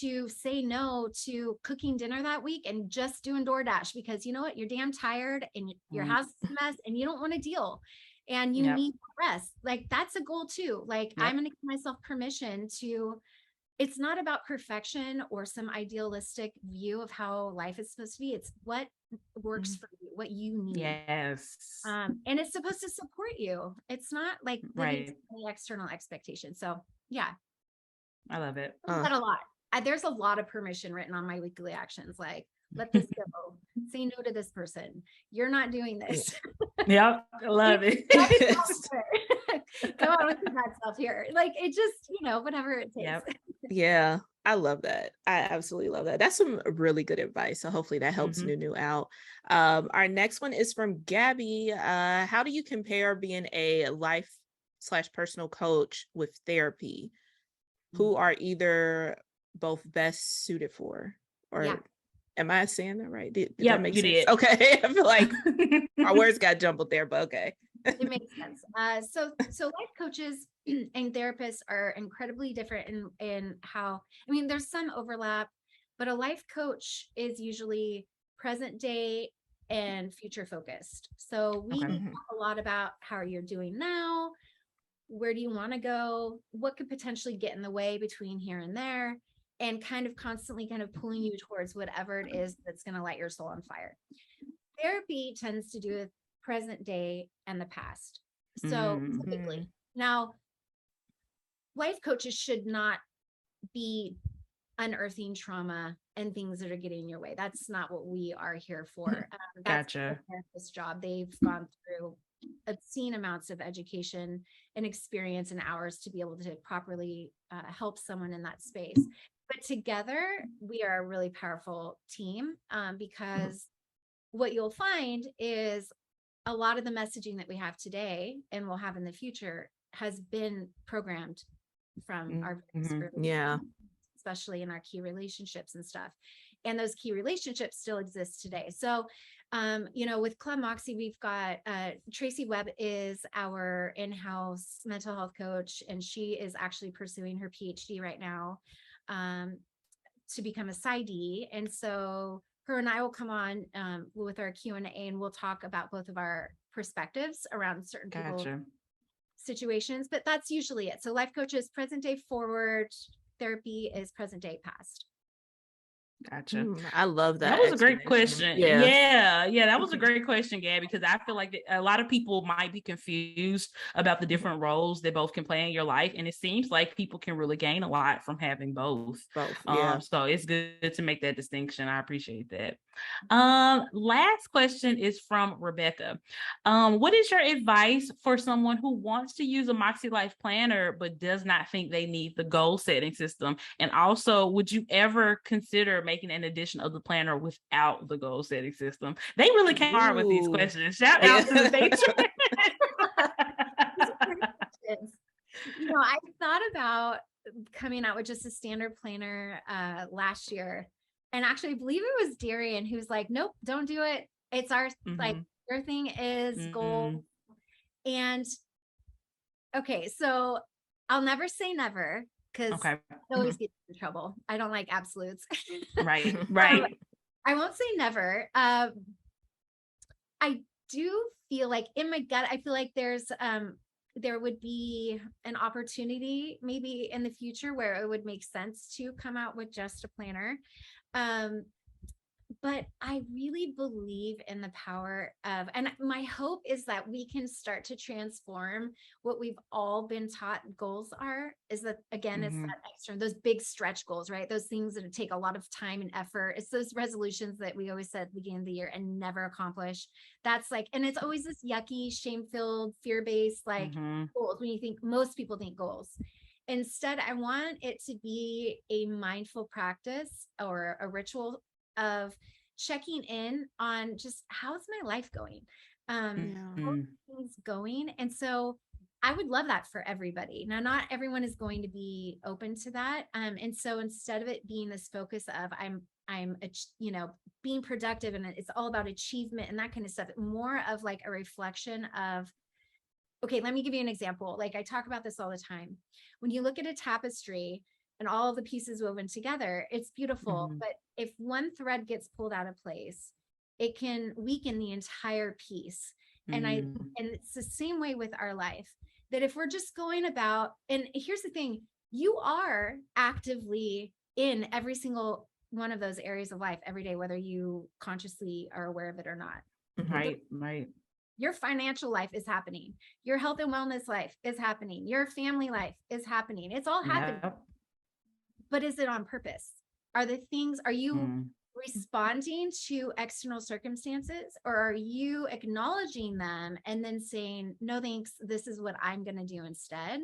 to say no to cooking dinner that week and just doing DoorDash, because you know what, you're damn tired and your house is a mess and you don't want to deal and you need rest. Like that's a goal too. Like I'm going to give myself permission to, it's not about perfection or some idealistic view of how life is supposed to be. It's what works for you, what you need. Yes. And it's supposed to support you. It's not like living to any external expectation. So yeah. I love it. Not a lot. There's a lot of permission written on my weekly actions, like let this go, say no to this person, you're not doing this. I love it. Go on with your bad self here, like it just, whatever it takes. Yeah, I love that. I absolutely love that. That's some really good advice, so hopefully that helps Nunu out. Our next one is from Gabby. How do you compare being a life/personal coach with therapy? Who are either both best suited for, or am I saying that right? Did that make sense? Did. Okay. I feel like our words got jumbled there, but okay. It makes sense. So life coaches and therapists are incredibly different in how, there's some overlap, but a life coach is usually present day and future focused. So we talk a lot about how you're doing now, where do you want to go, what could potentially get in the way between here and there, and kind of constantly kind of pulling you towards whatever it is that's going to light your soul on fire. Therapy tends to do with present day and the past. So typically, now life coaches should not be unearthing trauma and things that are getting in your way. That's not what we are here for. That's their therapist's job. They've gone through obscene amounts of education and experience and hours to be able to properly help someone in that space. But together, we are a really powerful team, because what you'll find is a lot of the messaging that we have today and will have in the future has been programmed from our Yeah. especially in our key relationships and stuff. And those key relationships still exist today. So, with Club Moxie, we've got Tracy Webb is our in-house mental health coach, and she is actually pursuing her PhD right now to become a PsyD. And so her and I will come on with our Q&A, and we'll talk about both of our perspectives around certain people's situations, but that's usually it. So life coach is present day forward, therapy is present day past. Gotcha. I love that. That was a great question. Yeah. That was a great question, Gabby, because I feel like a lot of people might be confused about the different roles that both can play in your life. And it seems like people can really gain a lot from having both. So it's good to make that distinction. I appreciate that. Last question is from Rebecca. What is your advice for someone who wants to use a Moxie Life planner, but does not think they need the goal setting system? And also, would you ever consider making an edition of the planner without the goal setting system? They really came hard with these questions. Shout out to the patron. I thought about coming out with just a standard planner last year. And actually, I believe it was Darian who's like, nope, don't do it. It's our, like, your thing is goal. And okay, so I'll never say never, because I always get in trouble. I don't like absolutes. Right. I won't say never. I do feel like in my gut, I feel like there would be an opportunity maybe in the future where it would make sense to come out with just a planner. But I really believe in the power of, and my hope is that we can start to transform what we've all been taught goals are, is that, again, it's that extra, those big stretch goals, right? Those things that take a lot of time and effort. It's those resolutions that we always said at the beginning of the year and never accomplish. That's like, and it's always this yucky, shame-filled, fear-based, like goals when you think, most people think goals. Instead, I want it to be a mindful practice or a ritual of checking in on just how's my life going, how are things going. And so I would love that for everybody. Now, not everyone is going to be open to that. And so instead of it being this focus of I'm being productive and it's all about achievement and that kind of stuff, more of like a reflection of, okay, let me give you an example. Like I talk about this all the time. When you look at a tapestry and all of the pieces woven together, it's beautiful. But if one thread gets pulled out of place, it can weaken the entire piece. And it's the same way with our life, that if we're just going about, and here's the thing, you are actively in every single one of those areas of life every day, whether you consciously are aware of it or not. Right. Your financial life is happening. Your health and wellness life is happening. Your family life is happening. It's all happening. But is it on purpose? Are you responding to external circumstances, or are you acknowledging them and then saying, no, thanks, this is what I'm going to do instead?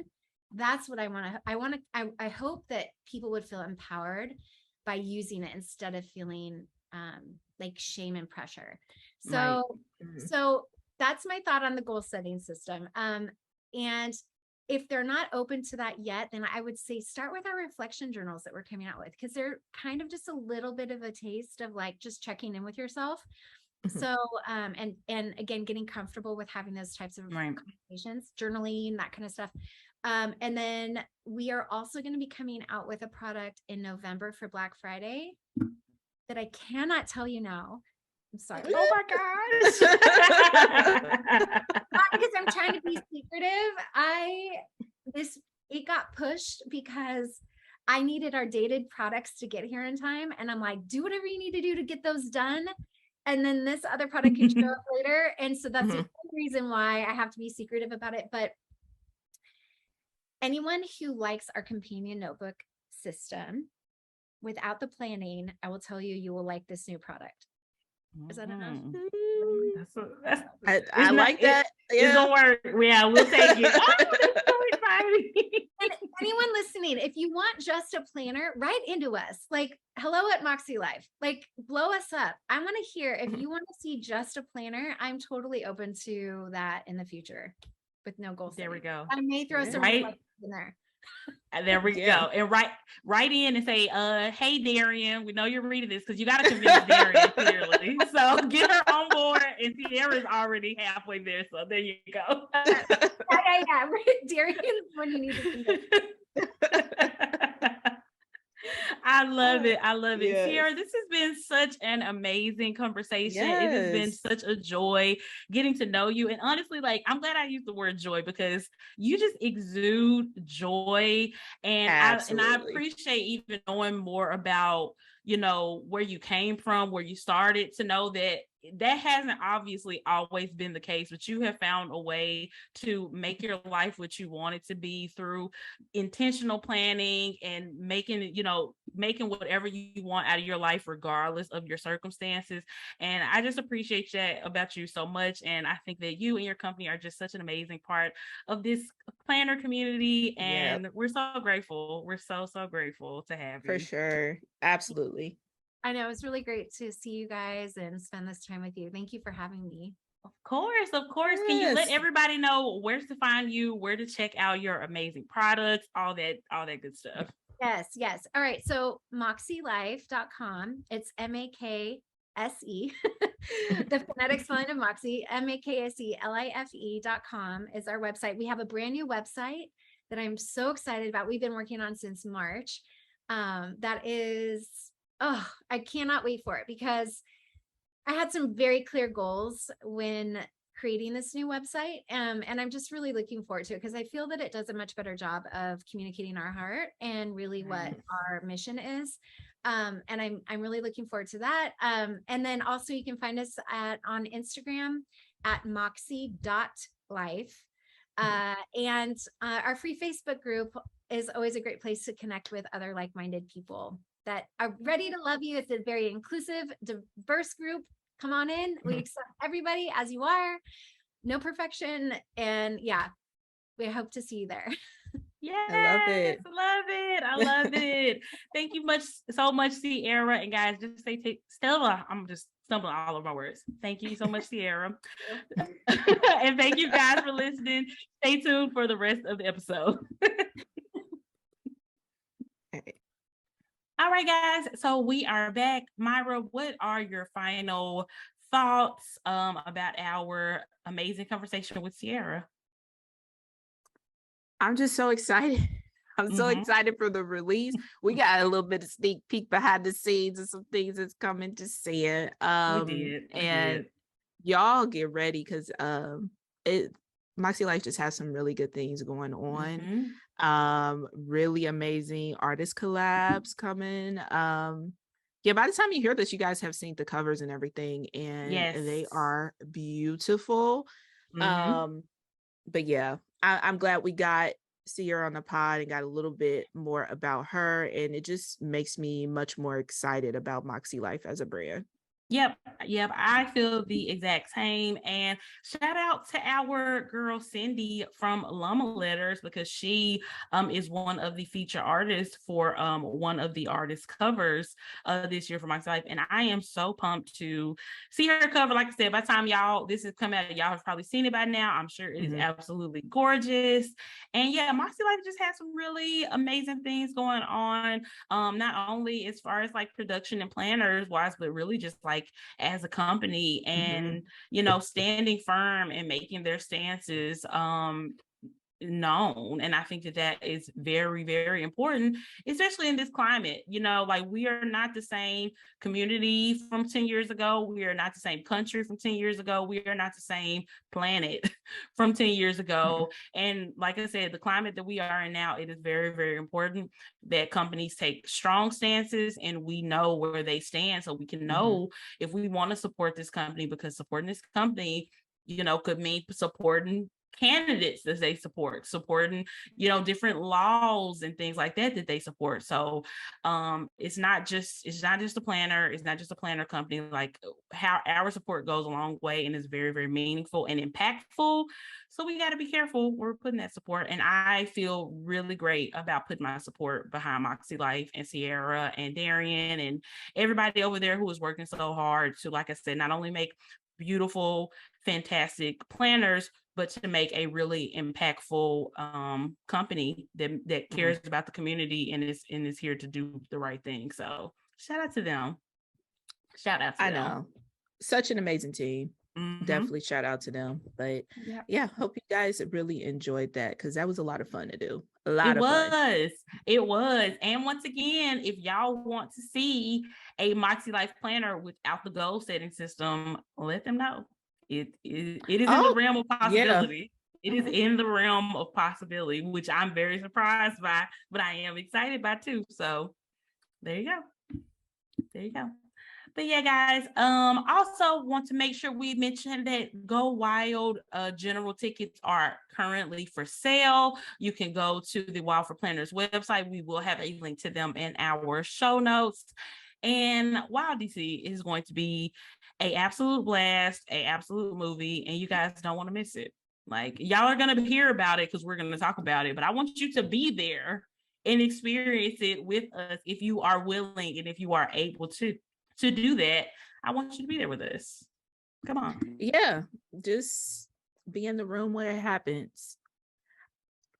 That's what I hope that people would feel empowered by using it instead of feeling like shame and pressure. So that's my thought on the goal setting system. And if they're not open to that yet, then I would say start with our reflection journals that we're coming out with, because they're kind of just a little bit of a taste of like just checking in with yourself. So, and again, getting comfortable with having those types of conversations, journaling, that kind of stuff. And then we are also going to be coming out with a product in November for Black Friday that I cannot tell you now. I'm sorry. Oh my gosh. Not because I'm trying to be secretive. It got pushed because I needed our dated products to get here in time. And I'm like, do whatever you need to do to get those done. And then this other product can show up later. And so that's the only reason why I have to be secretive about it. But anyone who likes our companion notebook system, without the planning, I will tell you, you will like this new product. Is that enough? I like that. It's gonna work. Yeah, we'll take it. Oh, that's so exciting. And anyone listening, if you want just a planner, write into us. Like, hello at Moxie Life. Like, blow us up. I want to hear if you want to see just a planner. I'm totally open to that in the future with no goals. There we go. I may throw some reflections in there. And there we Yeah. go. And write in and say, hey Darian, we know you're reading this because you got to convince Darian clearly. So get her on board, and Sierra's already halfway there. So there you go. Yeah. Darian is when you need to convince. I love it. I love it. Yes. Sierra, this has been such an amazing conversation. It has been Yes. such a joy getting to know you. And honestly, like, I'm glad I used the word joy because you just exude joy. And I Absolutely. appreciate even knowing more about, where you came from, where you started, to know that hasn't obviously always been the case, but you have found a way to make your life what you want it to be through intentional planning and making whatever you want out of your life, regardless of your circumstances. And I just appreciate that about you so much. And I think that you and your company are just such an amazing part of this planner community. And we're so grateful. We're so grateful to have you. For sure. Absolutely. I know, it was really great to see you guys and spend this time with you. Thank you for having me. Of course. Can you let everybody know where to find you, where to check out your amazing products, all that good stuff? Yes. All right. So moxielife.com. It's MAKSE. The phonetic spelling of Moxie, MAKSELIFE.com is our website. We have a brand new website that I'm so excited about. We've been working on since March. That is, I cannot wait for it because I had some very clear goals when creating this new website. And I'm just really looking forward to it because I feel that it does a much better job of communicating our heart and really what our mission is. And I'm really looking forward to that. And then also you can find us on Instagram at moxie.life. And our free Facebook group is always a great place to connect with other like-minded people that are ready to love you. It's a very inclusive, diverse group. Come on in. We accept everybody as you are. No perfection. And yeah, we hope to see you there. Yes, I love it. I love it. Thank you so much, Sierra. And guys, just say Stella. I'm just stumbling all over my words. Thank you so much, Sierra. And thank you guys for listening. Stay tuned for the rest of the episode. All right, guys. So we are back. Myra, what are your final thoughts about our amazing conversation with Sierra? I'm just so excited. I'm so excited for the release. We got a little bit of sneak peek behind the scenes and some things that's coming to see it. We did. Y'all get ready because Moxie Life just has some really good things going on. Really amazing artist collabs coming. By the time you hear this, you guys have seen the covers and everything, and they are beautiful. But yeah, I'm glad we got Sierra on the pod and got a little bit more about her, and it just makes me much more excited about Moxie Life as a brand. Yep. I feel the exact same. And shout out to our girl Cindy from Llama Letters, because she is one of the feature artists for one of the artist covers this year for Moxie Life. And I am so pumped to see her cover. Like I said, by the time this has come out, y'all have probably seen it by now. I'm sure it is absolutely gorgeous. And yeah, Moxie Life just has some really amazing things going on. Not only as far as like production and planners wise, but really just like as a company, and standing firm and making their stances known. And I think that is very, very important, especially in this climate. Like, we are not the same community from 10 years ago. We are not the same country from 10 years ago. We are not the same planet from 10 years ago. And like I said, the climate that we are in now, it is very, very important that companies take strong stances and we know where they stand, so we can know if we want to support this company, because supporting this company, could mean supporting candidates that they supporting different laws and things like that they support. So it's not just a planner, it's not just a planner company. Like, how our support goes a long way and is very, very meaningful and impactful. So we got to be careful we're putting that support. And I feel really great about putting my support behind Moxie Life and Sierra and Darian and everybody over there who is working so hard to, like I said, not only make beautiful, fantastic planners, but to make a really impactful company that cares about the community and is here to do the right thing. So shout out to them. Shout out to them. I know. Such an amazing team. Definitely shout out to them. But yeah, hope you guys really enjoyed that, because that was a lot of fun to do. A lot of fun. It was. And once again, if y'all want to see a Moxie Life Planner without the goal setting system, let them know. It is in the realm of possibility. Yeah. It is in the realm of possibility, which I'm very surprised by, but I am excited by too. So there you go. There you go. But yeah, guys, also want to make sure we mention that Go Wild general tickets are currently for sale. You can go to the Wild for Planners website. We will have a link to them in our show notes. And Wild DC is going to be an absolute blast, an absolute movie, and you guys don't want to miss it. Like, y'all are going to hear about it because we're going to talk about it, but I want you to be there and experience it with us if you are willing and if you are able to do that. I want you to be there with us. Come on. Yeah, just be in the room where it happens.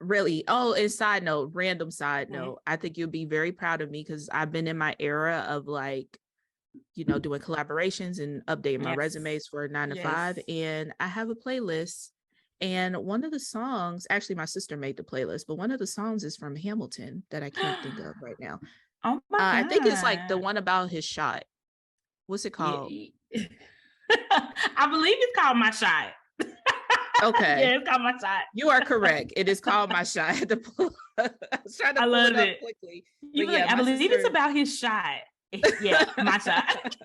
Really. Oh, and random side note, I think you'll be very proud of me because I've been in my era of like, doing collaborations and updating my resumes for 9 to 5. And I have a playlist. And one of the songs, actually my sister made the playlist, but one of the songs is from Hamilton that I can't think of right now. Oh my God. I think it's like the one about his shot. What's it called? I believe it's called My Shot. Okay. Yeah, it's called My Shot. You are correct. It is called My Shot. I was trying to pull it up quickly. I believe it's about his shot. Yeah, My Shot.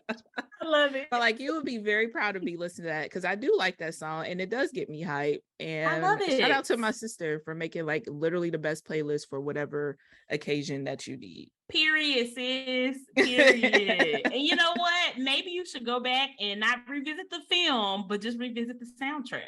I love it. But like, you would be very proud of me listening to that because I do like that song and it does get me hype. And I love it. Shout out to my sister for making like literally the best playlist for whatever occasion that you need. Period, sis. Period. And you know what? Maybe you should go back and not revisit the film, but just revisit the soundtrack.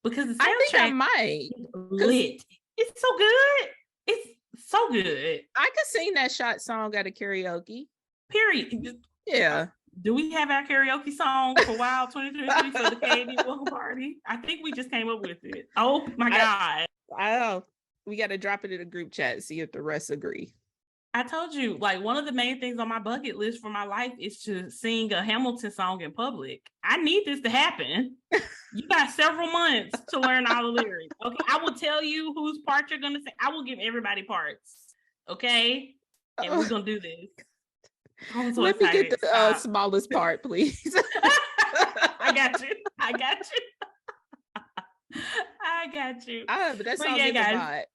Because the soundtrack, I think I might. Lit. It's so good. It's so good. I could sing that shot song at a karaoke. Period. Yeah. Do we have our karaoke song for Wild 2023 for the KD Welcome Party? I think we just came up with it. Oh my God. I don't know. We got to drop it in a group chat, see if the rest agree. I told you, like, one of the main things on my bucket list for my life is to sing a Hamilton song in public. I need this to happen. You got several months to learn all the lyrics. Okay, I will tell you whose part you're going to sing. I will give everybody parts. Okay? And we're going to do this. I'm so Let excited. me get the smallest part, please. I got you. I got you. But that sounds like a lot.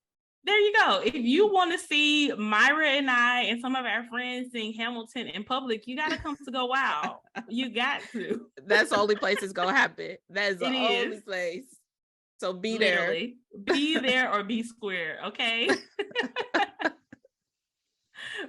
There you go. If you want to see Myra and I and some of our friends sing Hamilton in public, you got to come to Go Wild. You got to. That's the only place it's going to happen. That is the only place. So be Literally. There. Be there or be square, okay?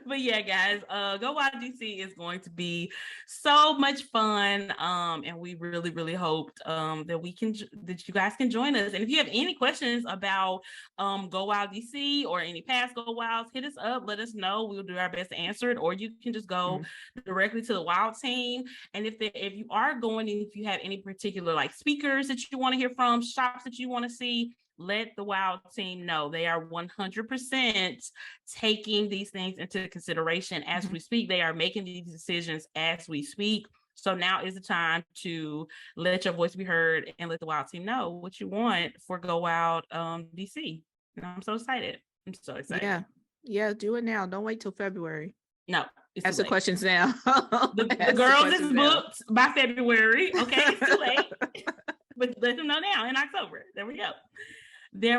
But yeah, guys, Go Wild DC is going to be so much fun, and we really, really hoped that you guys can join us. And if you have any questions about Go Wild DC or any past Go Wilds, hit us up. Let us know. We'll do our best to answer it. Or you can just go directly to the Wild team. And if you are going, and if you have any particular like speakers that you want to hear from, shops that you want to see, let the Wild team know. They are 100% taking these things into consideration as we speak. They are making these decisions as we speak. So now is the time to let your voice be heard and let the Wild team know what you want for Go Wild DC. And I'm so excited. Yeah, do it now. Don't wait till February. No. Ask the questions now. The girls is booked by February. Okay, it's too late. But let them know now in October. There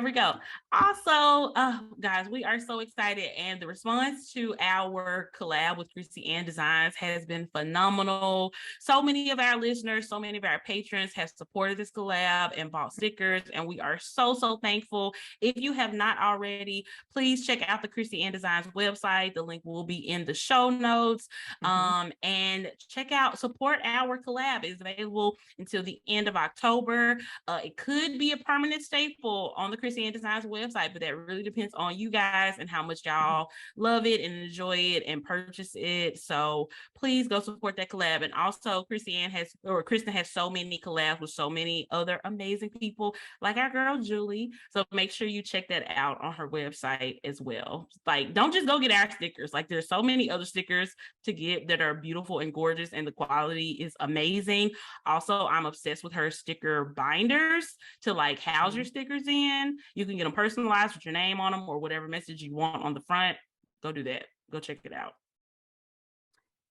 we go. Also, guys, we are so excited, and the response to our collab with Chrissy Ann Designs has been phenomenal. So many of our listeners, so many of our patrons have supported this collab and bought stickers, and we are so thankful. If you have not already, please check out the Chrissy Ann Designs website. The link will be in the show notes. And support our collab. It's available until the end of October. It could be a permanent staple on on the Chrissy Ann Designs website, but that really depends on you guys and how much y'all love it and enjoy it and purchase it. So please go support that collab. And also Kristen has so many collabs with so many other amazing people like our girl Julie. So make sure you check that out on her website as well. Like, don't just go get our stickers. Like, there's so many other stickers to get that are beautiful and gorgeous, and the quality is amazing. Also, I'm obsessed with her sticker binders to like house your stickers in. You can get them personalized with your name on them or whatever message you want on the front. Go do that. Go check it out.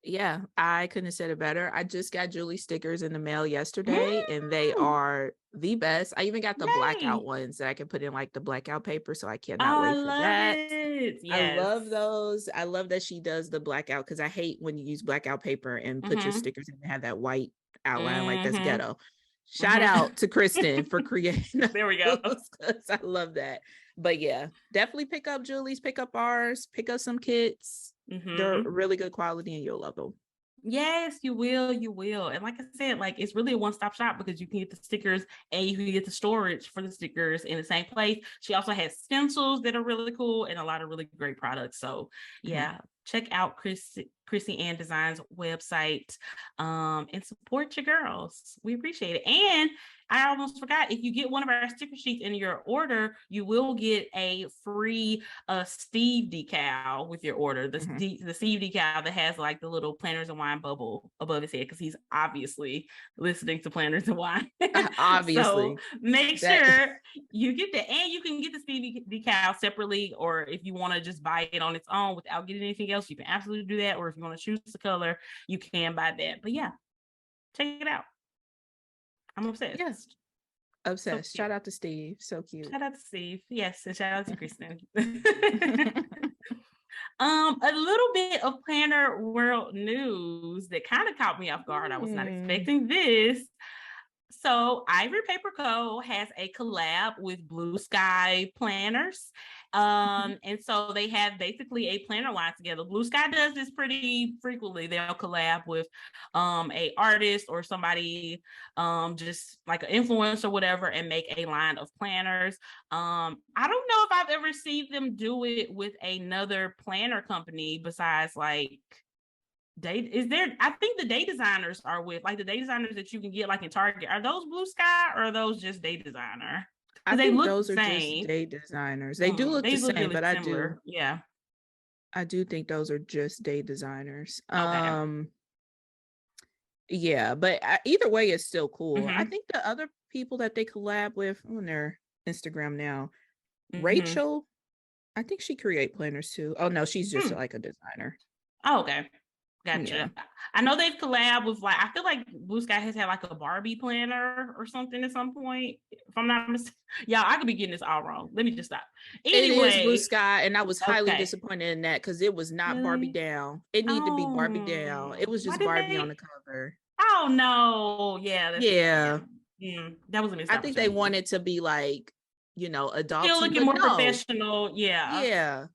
Yeah, I couldn't have said it better. I just got Julie stickers in the mail yesterday, and they are the best. I even got the blackout ones that I can put in like the blackout paper, so I cannot wait for that. It. Yes. I love those. I love that she does the blackout, because I hate when you use blackout paper and put your stickers in and have that white outline. Like, that's ghetto. Shout out to Kristen for creating there we go. I love that. But yeah, definitely pick up Julie's, pick up ours, pick up some kits. They're really good quality and you'll love them. Yes, you will. You will. And like I said, like, it's really a one-stop shop because you can get the stickers and you can get the storage for the stickers in the same place. She also has stencils that are really cool and a lot of really great products. So yeah, check out Chrissy Ann Designs website and support your girls. We appreciate it. And I almost forgot, if you get one of our sticker sheets in your order, you will get a free Steve decal with your order. The Steve decal that has like the little Planners and Wine bubble above his head, because he's obviously listening to Planners and Wine. Obviously. So make sure you get that, and you can get the Steve decal separately, or if you want to just buy it on its own without getting anything else, you can absolutely do that. Or if you want to choose the color, you can buy that. But yeah, check it out. I'm obsessed. Yes. Obsessed. So shout out to Steve. So cute. Shout out to Steve. Yes. And shout out to Kristen. A little bit of planner world news that kind of caught me off guard. I was not expecting this. So Ivory Paper Co. has a collab with Blue Sky Planners. And so they have basically a planner line together. Blue Sky does this pretty frequently. They'll collab with a artist or somebody, just like an influencer or whatever, and make a line of planners. I don't know if I've ever seen them do it with another planner company besides like I think the day designers are with, like, the day designers that you can get like in Target. Are those Blue Sky or are those just Day Designer? I think those are just day designers. They do look the same, really but similar. I do think those are just day designers. Okay. Yeah, but either way, it's still cool. I think the other people that they collab with on their Instagram now, Rachel, I think she create planners too. Oh no, she's just like a designer. Oh, okay. Gotcha. Yeah. I know they've collabed with, like, I feel like Blue Sky has had like a Barbie planner or something at some point. If I'm not mistaken. Y'all, I could be getting this all wrong. Let me just stop. Anyway, it is Blue Sky, and I was highly disappointed in that because it was not Barbie down. It needed to be Barbie down. It was just Barbie on the cover. Oh no. Yeah. That was a mistake. I think they wanted to be like, adult. Still looking more professional. Yeah.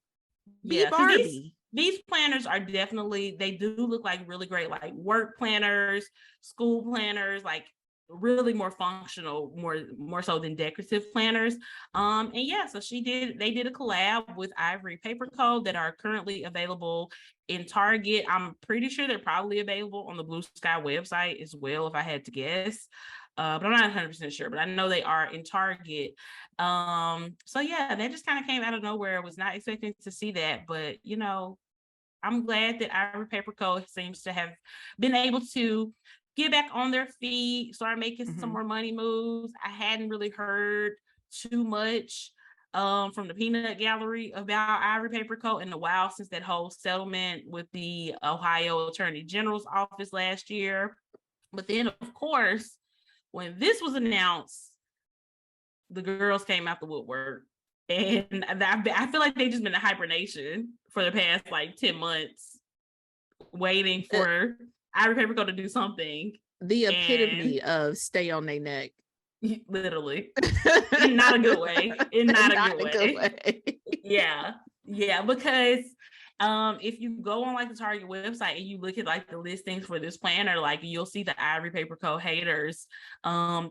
Be Barbie. These planners are definitely, they do look like really great, like work planners, school planners, like really more functional, more so than decorative planners. And yeah, so they did a collab with Ivory Paper Co. that are currently available in Target. I'm pretty sure they're probably available on the Blue Sky website as well, if I had to guess. But I'm not 100% sure, but I know they are in Target. So yeah, that just kind of came out of nowhere. I was not expecting to see that, but I'm glad that Ivory Paper Co. seems to have been able to get back on their feet, start making some more money moves. I hadn't really heard too much from the peanut gallery about Ivory Paper Co. in a while, since that whole settlement with the Ohio Attorney General's office last year. But then, of course, when this was announced, the girls came out the woodwork, and I feel like they've just been in hibernation for the past like 10 months, waiting for Ivory Paper Co. to do something. The epitome of stay on their neck. Literally. In not a good way. In not a good way. Yeah, because If you go on like the Target website and you look at like the listings for this planner, like you'll see the Ivory Paper Co. haters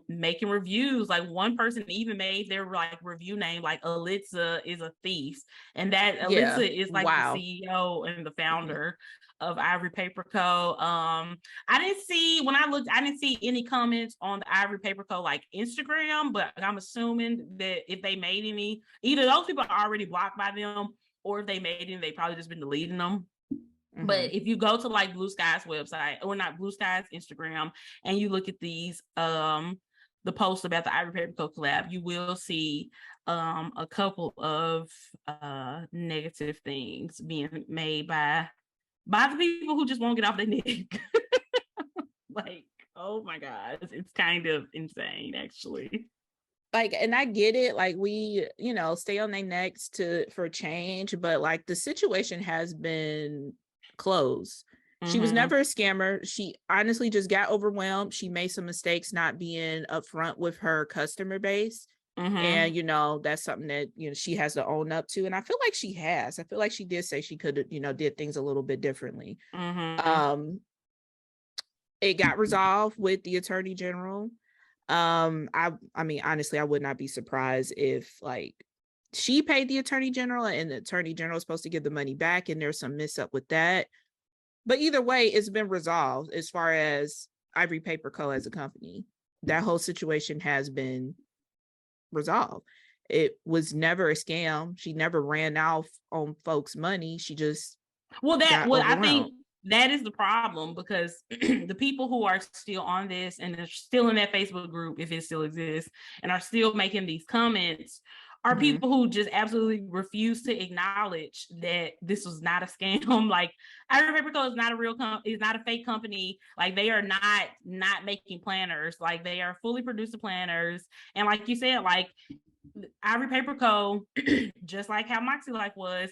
making reviews. Like one person even made their like review name like Alitza is a thief, and that Yeah. Alitza is like Wow. the CEO and the founder of Ivory Paper Co. I didn't see when I looked, I didn't see any comments on the Ivory Paper Co. like Instagram, but I'm assuming that if they made any, either those people are already blocked by them, or if they made it, they probably just been deleting them. Mm-hmm. But if you go to like Blue Sky's website, or not Blue Sky's Instagram, and you look at these, the posts about the Ivory Paper Co collab, you will see a couple of negative things being made by the people who just won't get off their neck. Like, oh my God, it's kind of insane, actually. Like, and I get it, like we, stay on their necks for change, but like the situation has been closed. She was never a scammer. She honestly just got overwhelmed. She made some mistakes not being upfront with her customer base. And that's something that she has to own up to, and I feel like she has. I feel like she did say she could have did things a little bit differently. It got resolved with the attorney general. I mean, honestly, I would not be surprised if like she paid the attorney general and the attorney general is supposed to give the money back, and there's some mess up with that. But either way, it's been resolved as far as Ivory Paper Co. as a company. That whole situation has been resolved. It was never a scam. She never ran off on folks' money. She just I think that is the problem, because the people who are still on this and are still in that Facebook group, if it still exists, and are still making these comments are people who just absolutely refuse to acknowledge that this was not a scam. Like, Ivory Paper Co. is not a real is not a fake company. Like, they are not making planners. Like, they are fully produced planners. And like you said, like, Ivory Paper Co., just like how Moxie Life was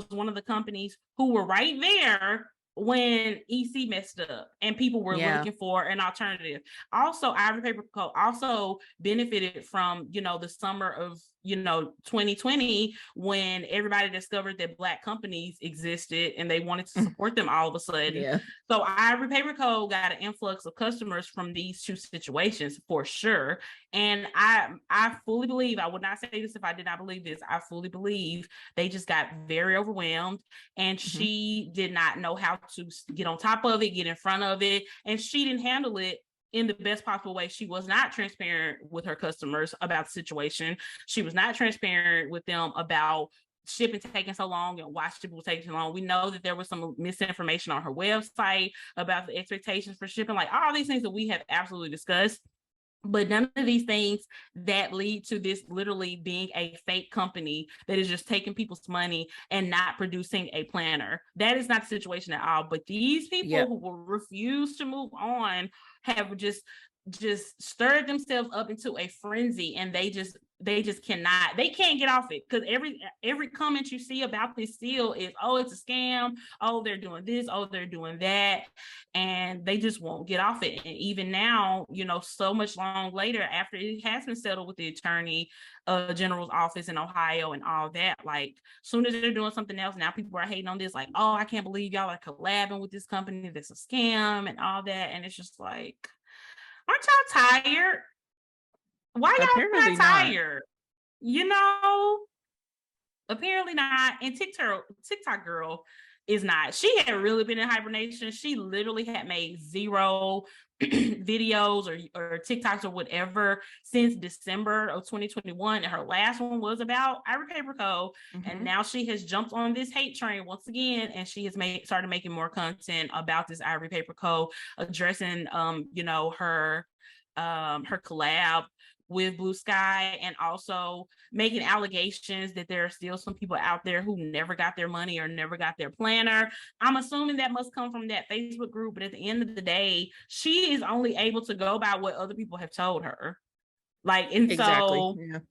one of the companies who were right there when EC messed up and people were looking for an alternative. Also, Ivory Paper Co. also benefited from, the summer of, 2020, when everybody discovered that Black companies existed and they wanted to support them all of a sudden. Yeah. So Ivory Paper Co. got an influx of customers from these two situations for sure. And I fully believe, I would not say this if I did not believe this, I fully believe they just got very overwhelmed, and she did not know how to get on top of it, get in front of it, and she didn't handle it in the best possible way. She was not transparent with her customers about the situation. She was not transparent with them about shipping taking so long and why shipping was taking so long. We know that there was some misinformation on her website about the expectations for shipping, like all these things that we have absolutely discussed. But none of these things that lead to this literally being a fake company that is just taking people's money and not producing a planner. That is not the situation at all. But these people who will refuse to move on have just stirred themselves up into a frenzy, and they can't get off it, because every comment you see about this deal is, oh, it's a scam, oh, they're doing this, oh, they're doing that, and they just won't get off it. And even now, so much long later, after it has been settled with the attorney general's office in Ohio and all that, like, soon as they're doing something else, now people are hating on this, like, oh, I can't believe y'all are collabing with this company that's a scam and all that. And it's just like, aren't y'all tired? Why y'all apparently not tired? Apparently not. And TikTok girl is not. She had really been in hibernation. She literally had made 0 videos or TikToks or whatever since December of 2021. And her last one was about Ivory Paper Co. And now she has jumped on this hate train once again, and she has started making more content about this Ivory Paper Co., addressing her collab with Blue Sky, and also making allegations that there are still some people out there who never got their money or never got their planner. I'm assuming that must come from that Facebook group, but at the end of the day, she is only able to go by what other people have told her. Like, and exactly.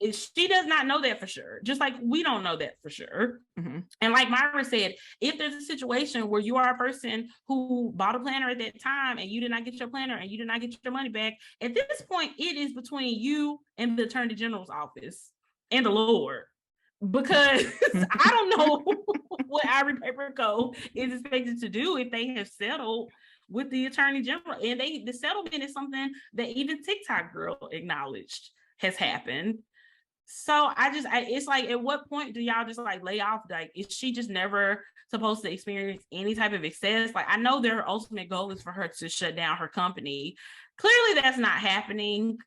So she does not know that for sure, just like we don't know that for sure. And like Myra said, if there's a situation where you are a person who bought a planner at that time and you did not get your planner and you did not get your money back, at this point, it is between you and the Attorney General's office and the Lord. because I don't know what Ivory Paper Co. is expected to do if they have settled with the Attorney General. And the settlement is something that even TikTok girl acknowledged has happened. So it's like, at what point do y'all just like lay off? Like, is she just never supposed to experience any type of success? Like, I know their ultimate goal is for her to shut down her company. Clearly that's not happening.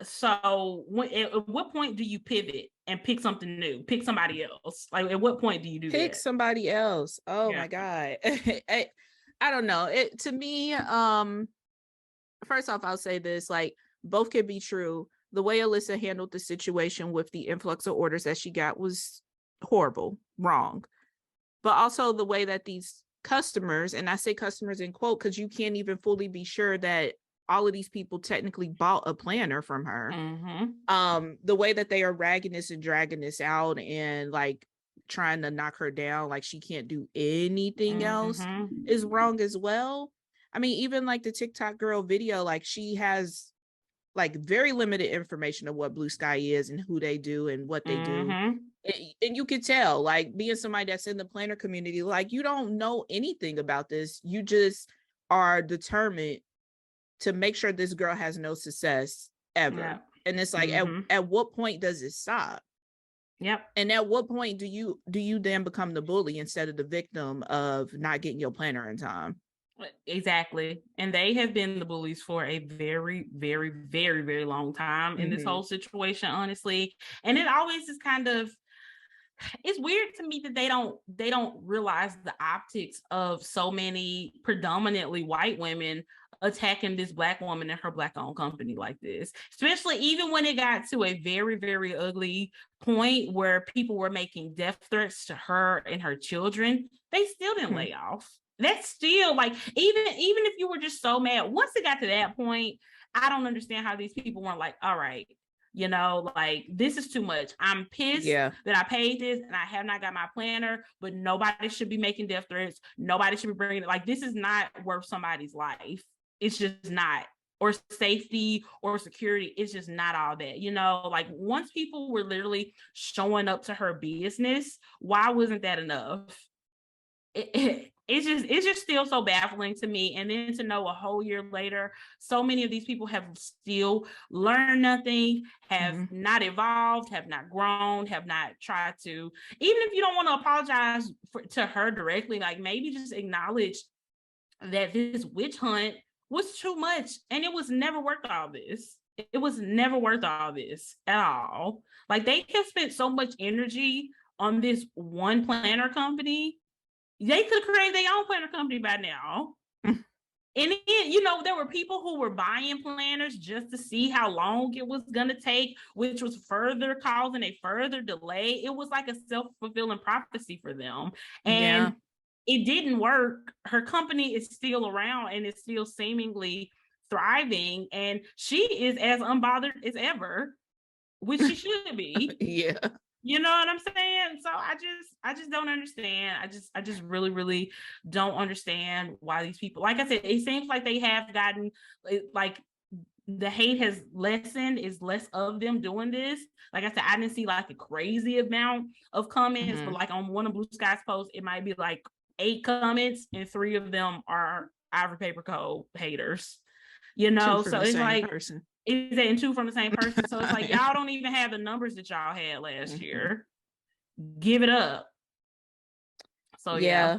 So at what point do you pivot and pick something new, pick somebody else? Like, at what point do you do Pick that? somebody else. Oh my God. I don't know. It to me, first off, I'll say this, like, both can be true. The way Alyssa handled the situation with the influx of orders that she got was horrible, wrong. But also the way that these customers, and I say customers in quote, because you can't even fully be sure that all of these people technically bought a planner from her. The way that they are ragging this and dragging this out and like trying to knock her down, like she can't do anything else, is wrong as well. I mean, even like the TikTok girl video, like she has like very limited information of what Blue Sky is and who they do and what they do. And you can tell, like, being somebody that's in the planner community, like, you don't know anything about this. You just are determined to make sure this girl has no success ever. Yeah. And it's like, at what point does it stop? Yep. And at what point do you then become the bully instead of the victim of not getting your planner in time? Exactly. And they have been the bullies for a very, very, very, very long time in this whole situation, honestly. And it always is kind of, it's weird to me that they don't realize the optics of so many predominantly white women attacking this Black woman and her Black-owned company like this, especially even when it got to a very, very ugly point where people were making death threats to her and her children. They still didn't lay off. That's still like, even if you were just so mad, once it got to that point, I don't understand how these people weren't like, all right, you know, like, this is too much. I'm pissed that I paid this and I have not got my planner, but nobody should be making death threats. Nobody should be bringing it. Like, this is not worth somebody's life. It's just not. Or safety or security. It's just not all that, you know, like, once people were literally showing up to her business, why wasn't that enough? It's just still so baffling to me. And then to know a whole year later, so many of these people have still learned nothing, have not evolved, have not grown, have not tried to, even if you don't want to apologize to her directly, like, maybe just acknowledge that this witch hunt was too much and it was never worth all this. It was never worth all this at all. Like, they have spent so much energy on this one planner company. They could create their own planner company by now. And then, you know, there were people who were buying planners just to see how long it was going to take, which was further causing a further delay. It was like a self-fulfilling prophecy for them. And it didn't work. Her company is still around and it's still seemingly thriving. And she is as unbothered as ever, which she should be. You know what I'm saying? So I just don't understand. I just really, really don't understand why these people, like I said, it seems like they have gotten, like, the hate has lessened, is less of them doing this. Like I said, I didn't see like a crazy amount of comments, but like on one of Blue Sky's posts, it might be like 8 comments and 3 of them are Ivory Paper Co. haters. You know, so it's like, is that 2 from the same person? So it's like, y'all don't even have the numbers that y'all had last year. Give it up. So yeah.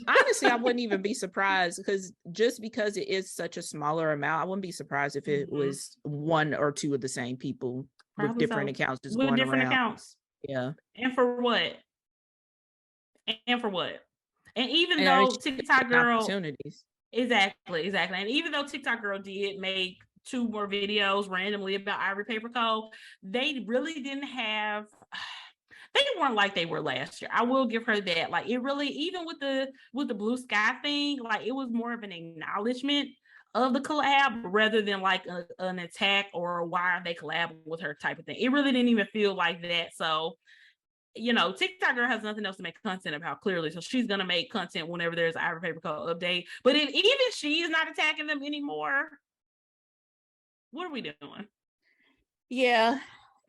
Honestly, I wouldn't even be surprised, because it is such a smaller amount, I wouldn't be surprised if it was 1 or 2 of the same people with different accounts just going different around. Accounts. Yeah. And for what? And even though TikTok girl opportunities. Exactly. And even though TikTok girl did make 2 more videos randomly about Ivory Paper Co., they really didn't have, they weren't like they were last year. I will give her that. Like, it really, even with the Blue Sky thing, like, it was more of an acknowledgement of the collab rather than like an attack or why are they collabing with her type of thing. It really didn't even feel like that. So, you know, TikTok girl has nothing else to make content about, clearly. So she's going to make content whenever there's an Ivory Paper Co. update. But if even she is not attacking them anymore, what are we doing? Yeah.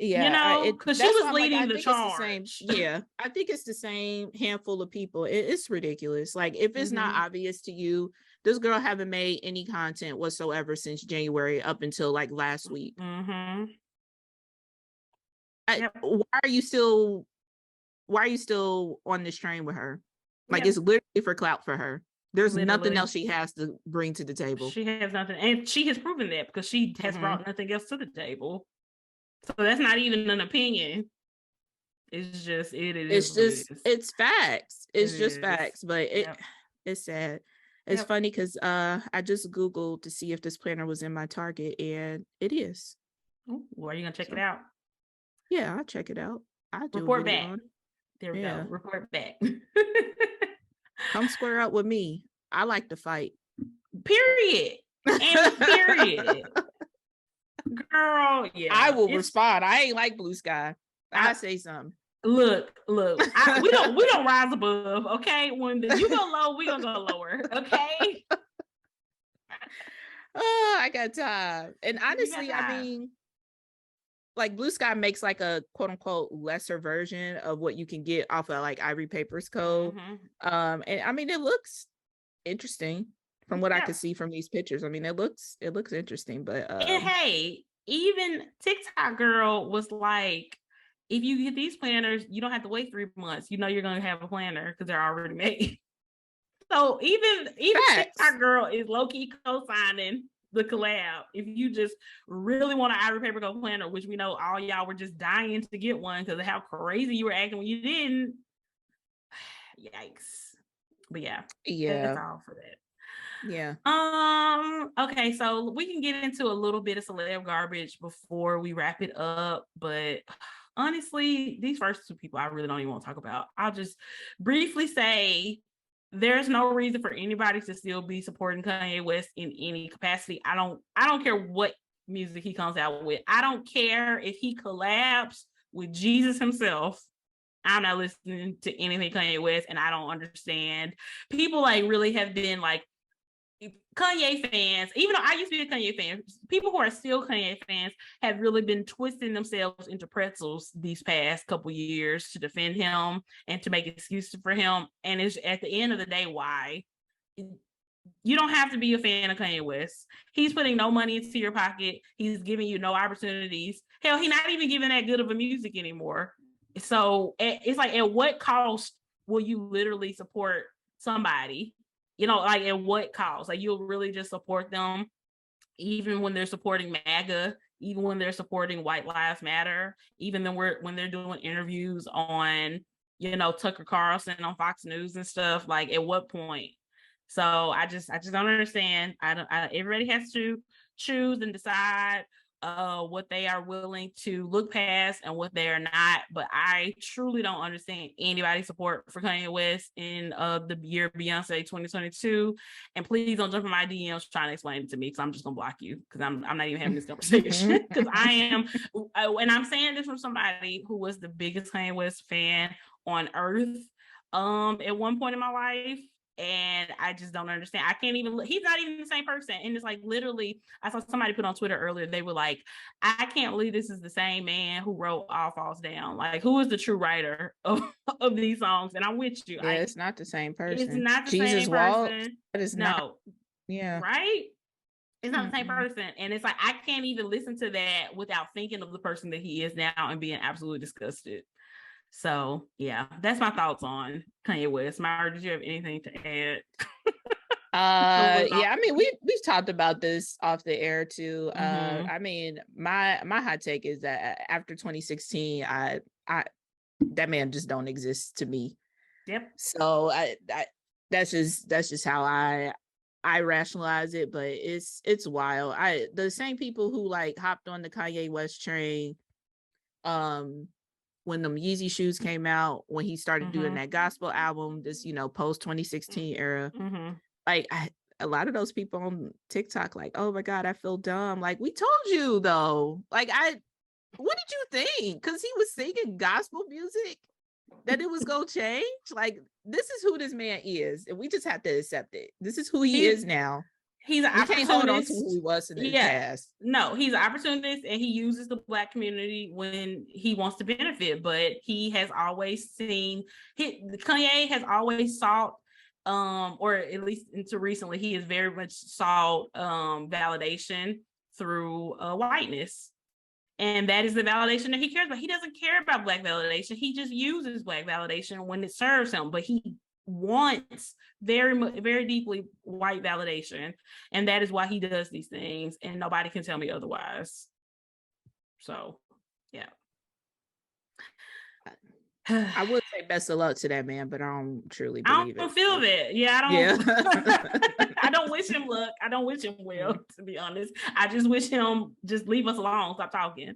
Yeah, because she that's why was I'm like, I leading the think it's the same. charge. Yeah, I think it's the same handful of people. It's ridiculous. Like, if it's not obvious to you, this girl haven't made any content whatsoever since January up until like last week. Yep. Why are you still on this train with her? Like, Yep. it's literally for clout for her. There's nothing Literally. else she has to bring to the table. She has nothing, and she has proven that because she has brought nothing else to the table. So that's not even an opinion. It's just it's facts. It's just is. facts. But it's sad. It's funny because I just Googled to see if this planner was in my Target, and it is. Ooh, are you gonna check it out? Yeah, I'll check it out. I'll do report a video back. on it. There we go. Report back. Come square up with me. I like to fight. Period. And period. Girl, yeah. I will respond. I ain't like Blue Sky. I say something. Look. We don't rise above, okay? When you go low, we gonna go lower, okay? Oh, I got time. And honestly, I mean, like, Blue Sky makes like a quote unquote lesser version of what you can get off of like Ivory Papers Co. And I mean, it looks interesting from what I could see from these pictures. I mean, it looks interesting, but and hey, even TikTok girl was like, if you get these planners, you don't have to wait 3 months. You know you're gonna have a planner because they're already made. So even TikTok girl is low-key co-signing the collab. If you just really want an Ivory Paper Co planner, which we know all y'all were just dying to get one because of how crazy you were acting when you didn't. Yikes. But yeah, that's all for that. Yeah. Okay, so we can get into a little bit of celeb garbage before we wrap it up, but honestly, these first two people I really don't even want to talk about. I'll just briefly say there's no reason for anybody to still be supporting Kanye West in any capacity. I don't care what music he comes out with. I don't care if he collabs with Jesus himself. I'm not listening to anything Kanye West, and I don't understand. People like really have been like Kanye fans, even though I used to be a Kanye fan, people who are still Kanye fans have really been twisting themselves into pretzels these past couple years to defend him and to make excuses for him. And it's at the end of the day, why? You don't have to be a fan of Kanye West. He's putting no money into your pocket. He's giving you no opportunities. Hell, he's not even giving that good of a music anymore. So it's like, at what cost will you literally support somebody? You know, like, at what cost? Like, you'll really just support them even when they're supporting MAGA, even when they're supporting White Lives Matter, even when they're doing interviews on, you know, Tucker Carlson on Fox News and stuff. Like, at what point? So I just don't understand. Everybody has to choose and decide what they are willing to look past and what they are not. But I truly don't understand anybody's support for Kanye West in the year Beyonce 2022. And please don't jump in my DMs trying to explain it to me, because I'm just gonna block you, because I'm not even having this conversation. Because I am, and I'm saying this from somebody who was the biggest Kanye West fan on earth at one point in my life. And I just don't understand. I can't even, he's not even the same person. And it's like, literally, I saw somebody put on Twitter earlier, they were like, I can't believe this is the same man who wrote All Falls Down. Like, who is the true writer of these songs? And I'm with you. Yeah, it's not the same person. It's not the Jesus same Waltz, person. that is not. Yeah. Right? It's not the same person. And it's like, I can't even listen to that without thinking of the person that he is now and being absolutely disgusted. So yeah, that's my thoughts on Kanye West. Myra, did you have anything to add? Yeah, I mean, we've talked about this off the air too. I mean, my hot take is that after 2016, I that man just don't exist to me. Yep. So that's just how I rationalize it, but it's wild. The same people who like hopped on the Kanye West train when them Yeezy shoes came out, when he started doing that gospel album, this, you know, post 2016 era, like a lot of those people on TikTok, like, oh my God, I feel dumb. Like, we told you though. Like, what did you think? Because he was singing gospel music, that it was gonna change. Like, this is who this man is, and we just have to accept it. This is who he is now. He's an We can't hold on to opportunist. who he was in the Yeah. past. No, he's an opportunist and he uses the Black community when he wants to benefit. But he has always Kanye has always sought, or at least until recently, he has very much sought validation through whiteness. And that is the validation that he cares about. He doesn't care about Black validation. He just uses Black validation when it serves him. But he wants very deeply white validation, and that is why he does these things, and nobody can tell me otherwise. So yeah. I would say best of luck to that man, but I don't truly I believe don't it. feel that. Yeah, I don't. Yeah. I don't wish him luck. I don't wish him well, to be honest. I just wish him just leave us alone. Stop talking.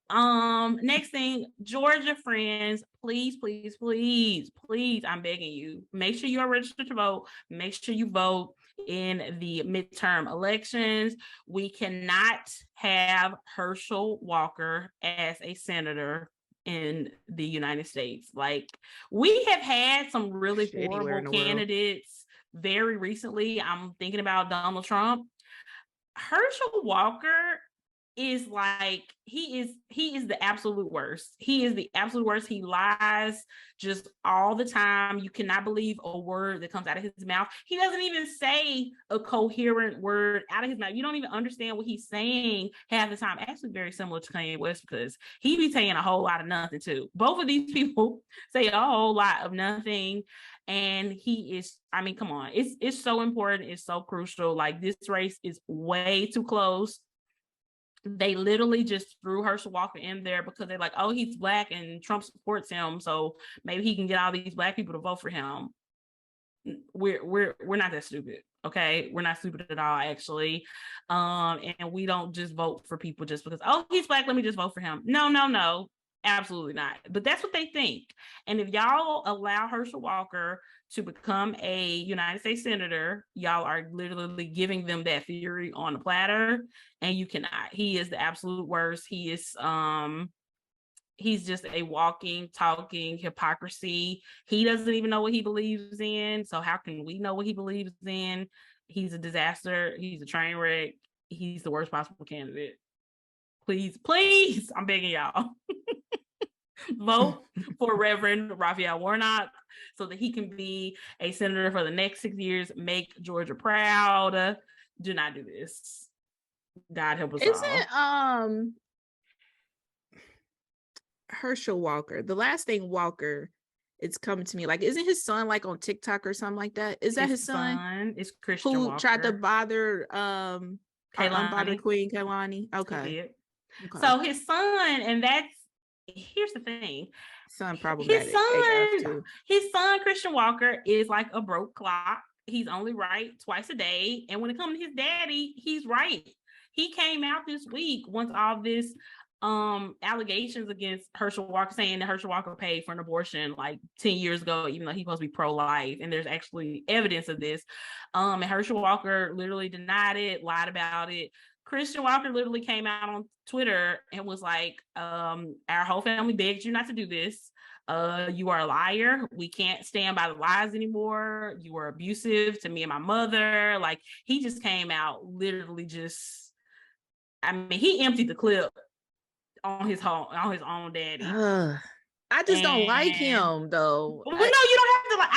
Next thing, Georgia friends, please, I'm begging you, make sure you are registered to vote. Make sure you vote in the midterm elections. We cannot have Herschel Walker as a senator in the United States. Like, we have had some really horrible candidates very recently. I'm thinking about Donald Trump. Herschel Walker is like, he is the absolute worst. He is the absolute worst. He lies just all the time. You cannot believe a word that comes out of his mouth. He doesn't even say a coherent word out of his mouth. You don't even understand what he's saying half the time. Actually, very similar to Kanye West, because he be saying a whole lot of nothing too. Both of these people say a whole lot of nothing. And he is, I mean, come on, it's so important. It's so crucial. Like, this race is way too close. They literally just threw Herschel Walker in there because they're like, oh, he's Black and Trump supports him, so maybe he can get all these Black people to vote for him. We're not that stupid, okay? We're not stupid at all, actually. And we don't just vote for people just because, oh, he's Black, let me just vote for him. No, absolutely not. But that's what they think. And if y'all allow Herschel Walker to become a United States senator, y'all are literally giving them that theory on a platter, and you cannot. He is the absolute worst. He is he's just a walking, talking hypocrisy. He doesn't even know what he believes in, so how can we know what he believes in? He's a disaster. He's a train wreck. He's the worst possible candidate. Please, I'm begging y'all. Vote for Reverend Raphael Warnock so that he can be a senator for the next 6 years. Make Georgia proud. Do not do this. God help us all. Isn't Herschel Walker, the last thing Walker, it's coming to me, like, isn't his son like on TikTok or something like that? Is that his son? It's Christian who Walker. tried to bother unbothered Queen Kehlani? Okay. So his son, and here's the thing. Son problematic. His son, Christian Walker, is like a broke clock. He's only right twice a day. And when it comes to his daddy, he's right. He came out this week once all this allegations against Herschel Walker, saying that Herschel Walker paid for an abortion like 10 years ago, even though he's supposed to be pro-life, and there's actually evidence of this. And Herschel Walker literally denied it, lied about it. Christian Walker literally came out on Twitter and was like, our whole family begged you not to do this. You are a liar. We can't stand by the lies anymore. You were abusive to me and my mother. Like, he just came out literally just, I mean, he emptied the clip on his own daddy. I just don't like him though. Well, no, you don't have to like.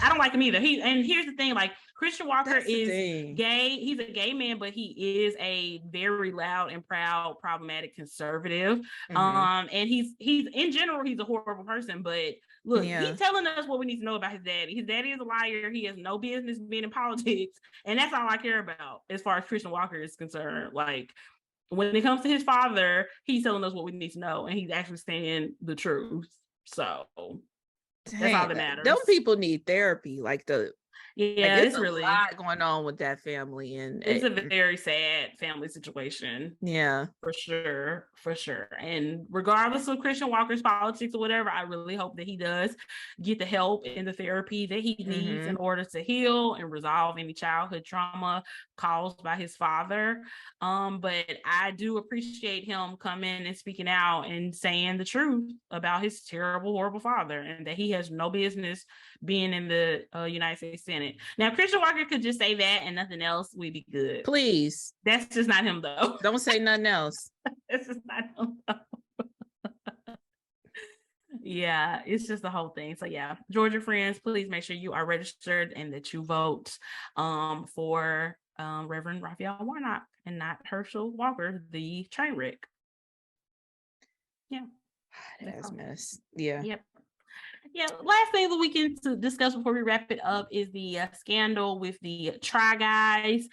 I don't like him either. And here's the thing: like, Christian Walker is gay. He's a gay man, but he is a very loud and proud, problematic conservative. And he's in general, he's a horrible person. But look, he's telling us what we need to know about his daddy. His daddy is a liar. He has no business being in politics, and that's all I care about as far as Christian Walker is concerned. Like, when it comes to his father, he's telling us what we need to know, and he's actually saying the truth. So that's all that matters. Those people need therapy. It's really a lot going on with that family, and it's a very sad family situation. Yeah, for sure. And regardless of Christian Walker's politics or whatever, I really hope that he does get the help and the therapy that he needs in order to heal and resolve any childhood trauma caused by his father. But I do appreciate him coming and speaking out and saying the truth about his terrible, horrible father, and that he has no business being in the United States Senate. it. Now, Christian Walker could just say that and nothing else, we'd be good. Please. That's just not him, though. Don't say nothing else. That's just not him, though. Yeah, it's just the whole thing. So yeah, Georgia friends, please make sure you are registered and that you vote for Reverend Raphael Warnock and not Herschel Walker, the train wreck. Yeah. That's a mess. Yeah. Yep. Yeah. Last thing that we can discuss before we wrap it up is the scandal with the Try Guys.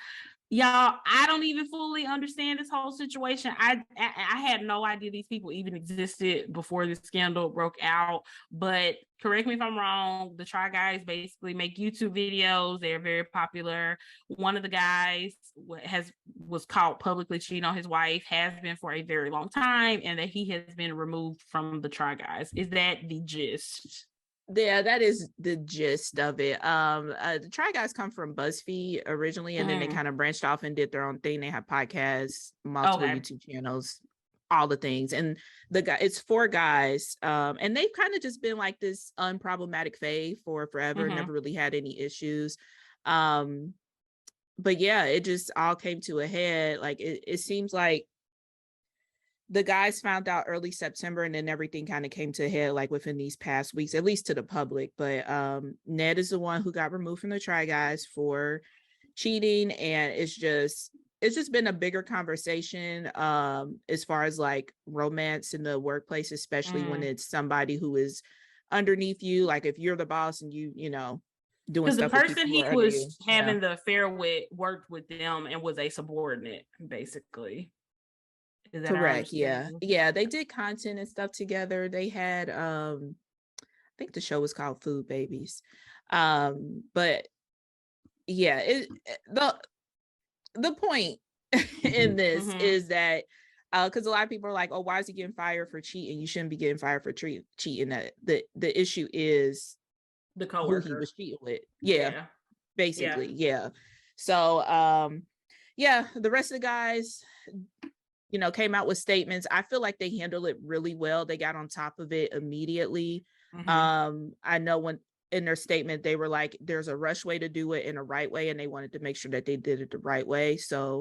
Y'all, I don't even fully understand this whole situation. I had no idea these people even existed before this scandal broke out. But correct me if I'm wrong, the Try Guys basically make YouTube videos. They're very popular. One of the guys was caught publicly cheating on his wife, has been for a very long time, and that he has been removed from the Try Guys. Is that the gist? Yeah, that is the gist of it. The Try Guys come from BuzzFeed originally, and then they kind of branched off and did their own thing. They have podcasts, multiple YouTube channels, all the things. And it's 4 guys, and they've kind of just been like this unproblematic fave for forever. Never really had any issues. But yeah, it just all came to a head. Like it seems like the guys found out early September, and then everything kind of came to a head like within these past weeks, at least to the public. But Ned is the one who got removed from the Try Guys for cheating, and it's just been a bigger conversation as far as like romance in the workplace, especially when it's somebody who is underneath you. Like if you're the boss and you know doing stuff, because the person he was having the affair with worked with them and was a subordinate, basically. Correct. Yeah. They did content and stuff together. They had I think the show was called Food Babies. But yeah, the point in this is that because a lot of people are like, oh, why is he getting fired for cheating? You shouldn't be getting fired for cheating. That the issue is the coworker who he was cheating with. Yeah. Basically. Yeah. So the rest of the guys came out with statements. I feel like they handled it really well. They got on top of it immediately. I know when in their statement, they were like, there's a rush way to do it and a right way, and they wanted to make sure that they did it the right way. So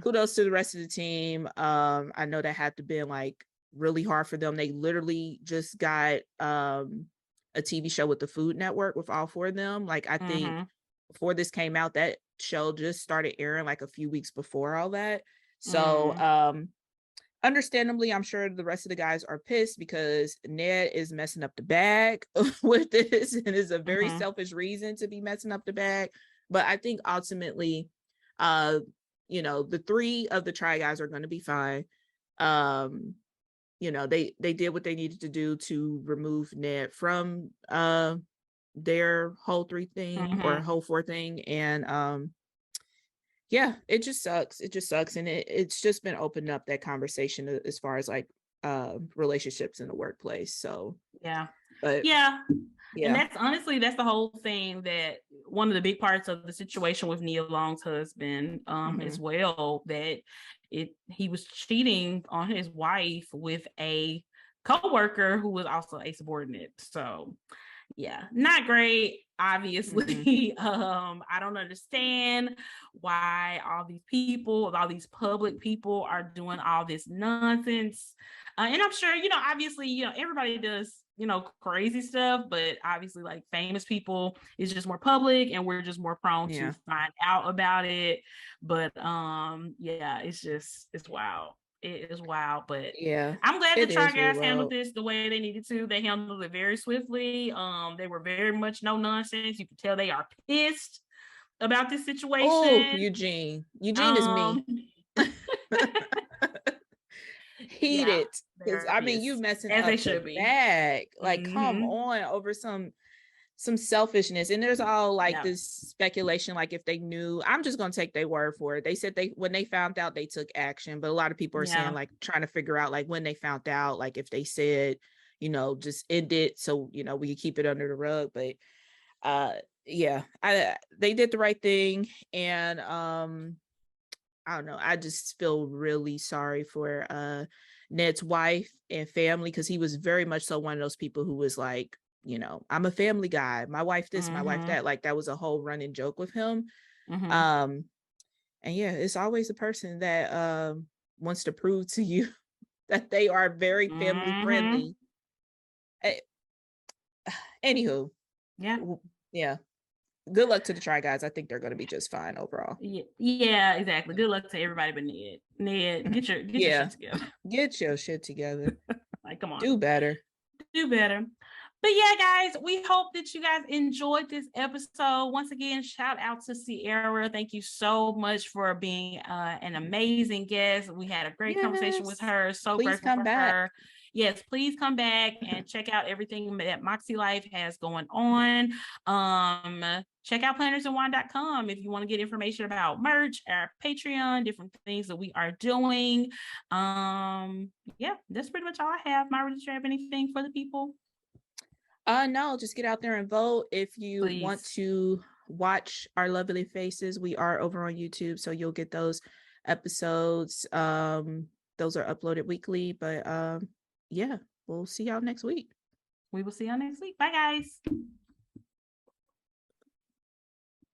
kudos to the rest of the team. I know that had to be like really hard for them. They literally just got a TV show with the Food Network with all 4 of them. Like I think before this came out, that show just started airing like a few weeks before all that. So understandably, I'm sure the rest of the guys are pissed because Ned is messing up the bag with this, and it's a very selfish reason to be messing up the bag. But I think ultimately, the 3 of the Try Guys are going to be fine. They did what they needed to do to remove Ned from their whole 3 thing or whole 4 thing, and yeah, it just sucks. And it's just been opened up, that conversation as far as like relationships in the workplace. So yeah. And that's honestly, that's the whole thing, that one of the big parts of the situation with Nia Long's husband as well, that he was cheating on his wife with a coworker who was also a subordinate. So yeah, not great, obviously. I don't understand why all these public people are doing all this nonsense. And I'm sure, obviously, everybody does, crazy stuff, but obviously like famous people is just more public and we're just more prone to find out about it. But it's wild. It is wild, but I'm glad the Try Guys handled this the way they needed to. They handled it very swiftly. They were very much no nonsense. You can tell they are pissed about this situation. Oh, Eugene is me. Heated. Because I mean, you messing up the bag. Like, come on, over some selfishness. And there's all like this speculation, like if they knew. I'm just gonna take their word for it. They said when they found out, they took action, but a lot of people are saying like trying to figure out like when they found out, like if they said just end it so we could keep it under the rug. But they did the right thing. And I don't know, I just feel really sorry for Ned's wife and family, because he was very much so one of those people who was like you know, I'm a family guy. My wife this, my wife that. Like that was a whole running joke with him. And yeah, it's always a person that wants to prove to you that they are very family friendly. Anywho, yeah. Good luck to the Try Guys. I think they're going to be just fine overall. Yeah, exactly. Good luck to everybody but Ned. Ned, get your shit together. Get your shit together. Like, come on. Do better. Do better. But yeah, guys, we hope that you guys enjoyed this episode. Once again, shout out to Sierra. Thank you so much for being an amazing guest. We had a great conversation with her. So please grateful come for back. her. Yes, please come back and check out everything that Moxie Life has going on. Check out plannersandwine.com if you want to get information about merch, our Patreon, different things that we are doing. Yeah, that's pretty much all I have. Myra, did you have anything for the people? No, just get out there and vote. If you want to watch our lovely faces, we are over on YouTube, so you'll get those episodes. Those are uploaded weekly, but yeah, we'll see y'all next week. We will see y'all next week. Bye, guys.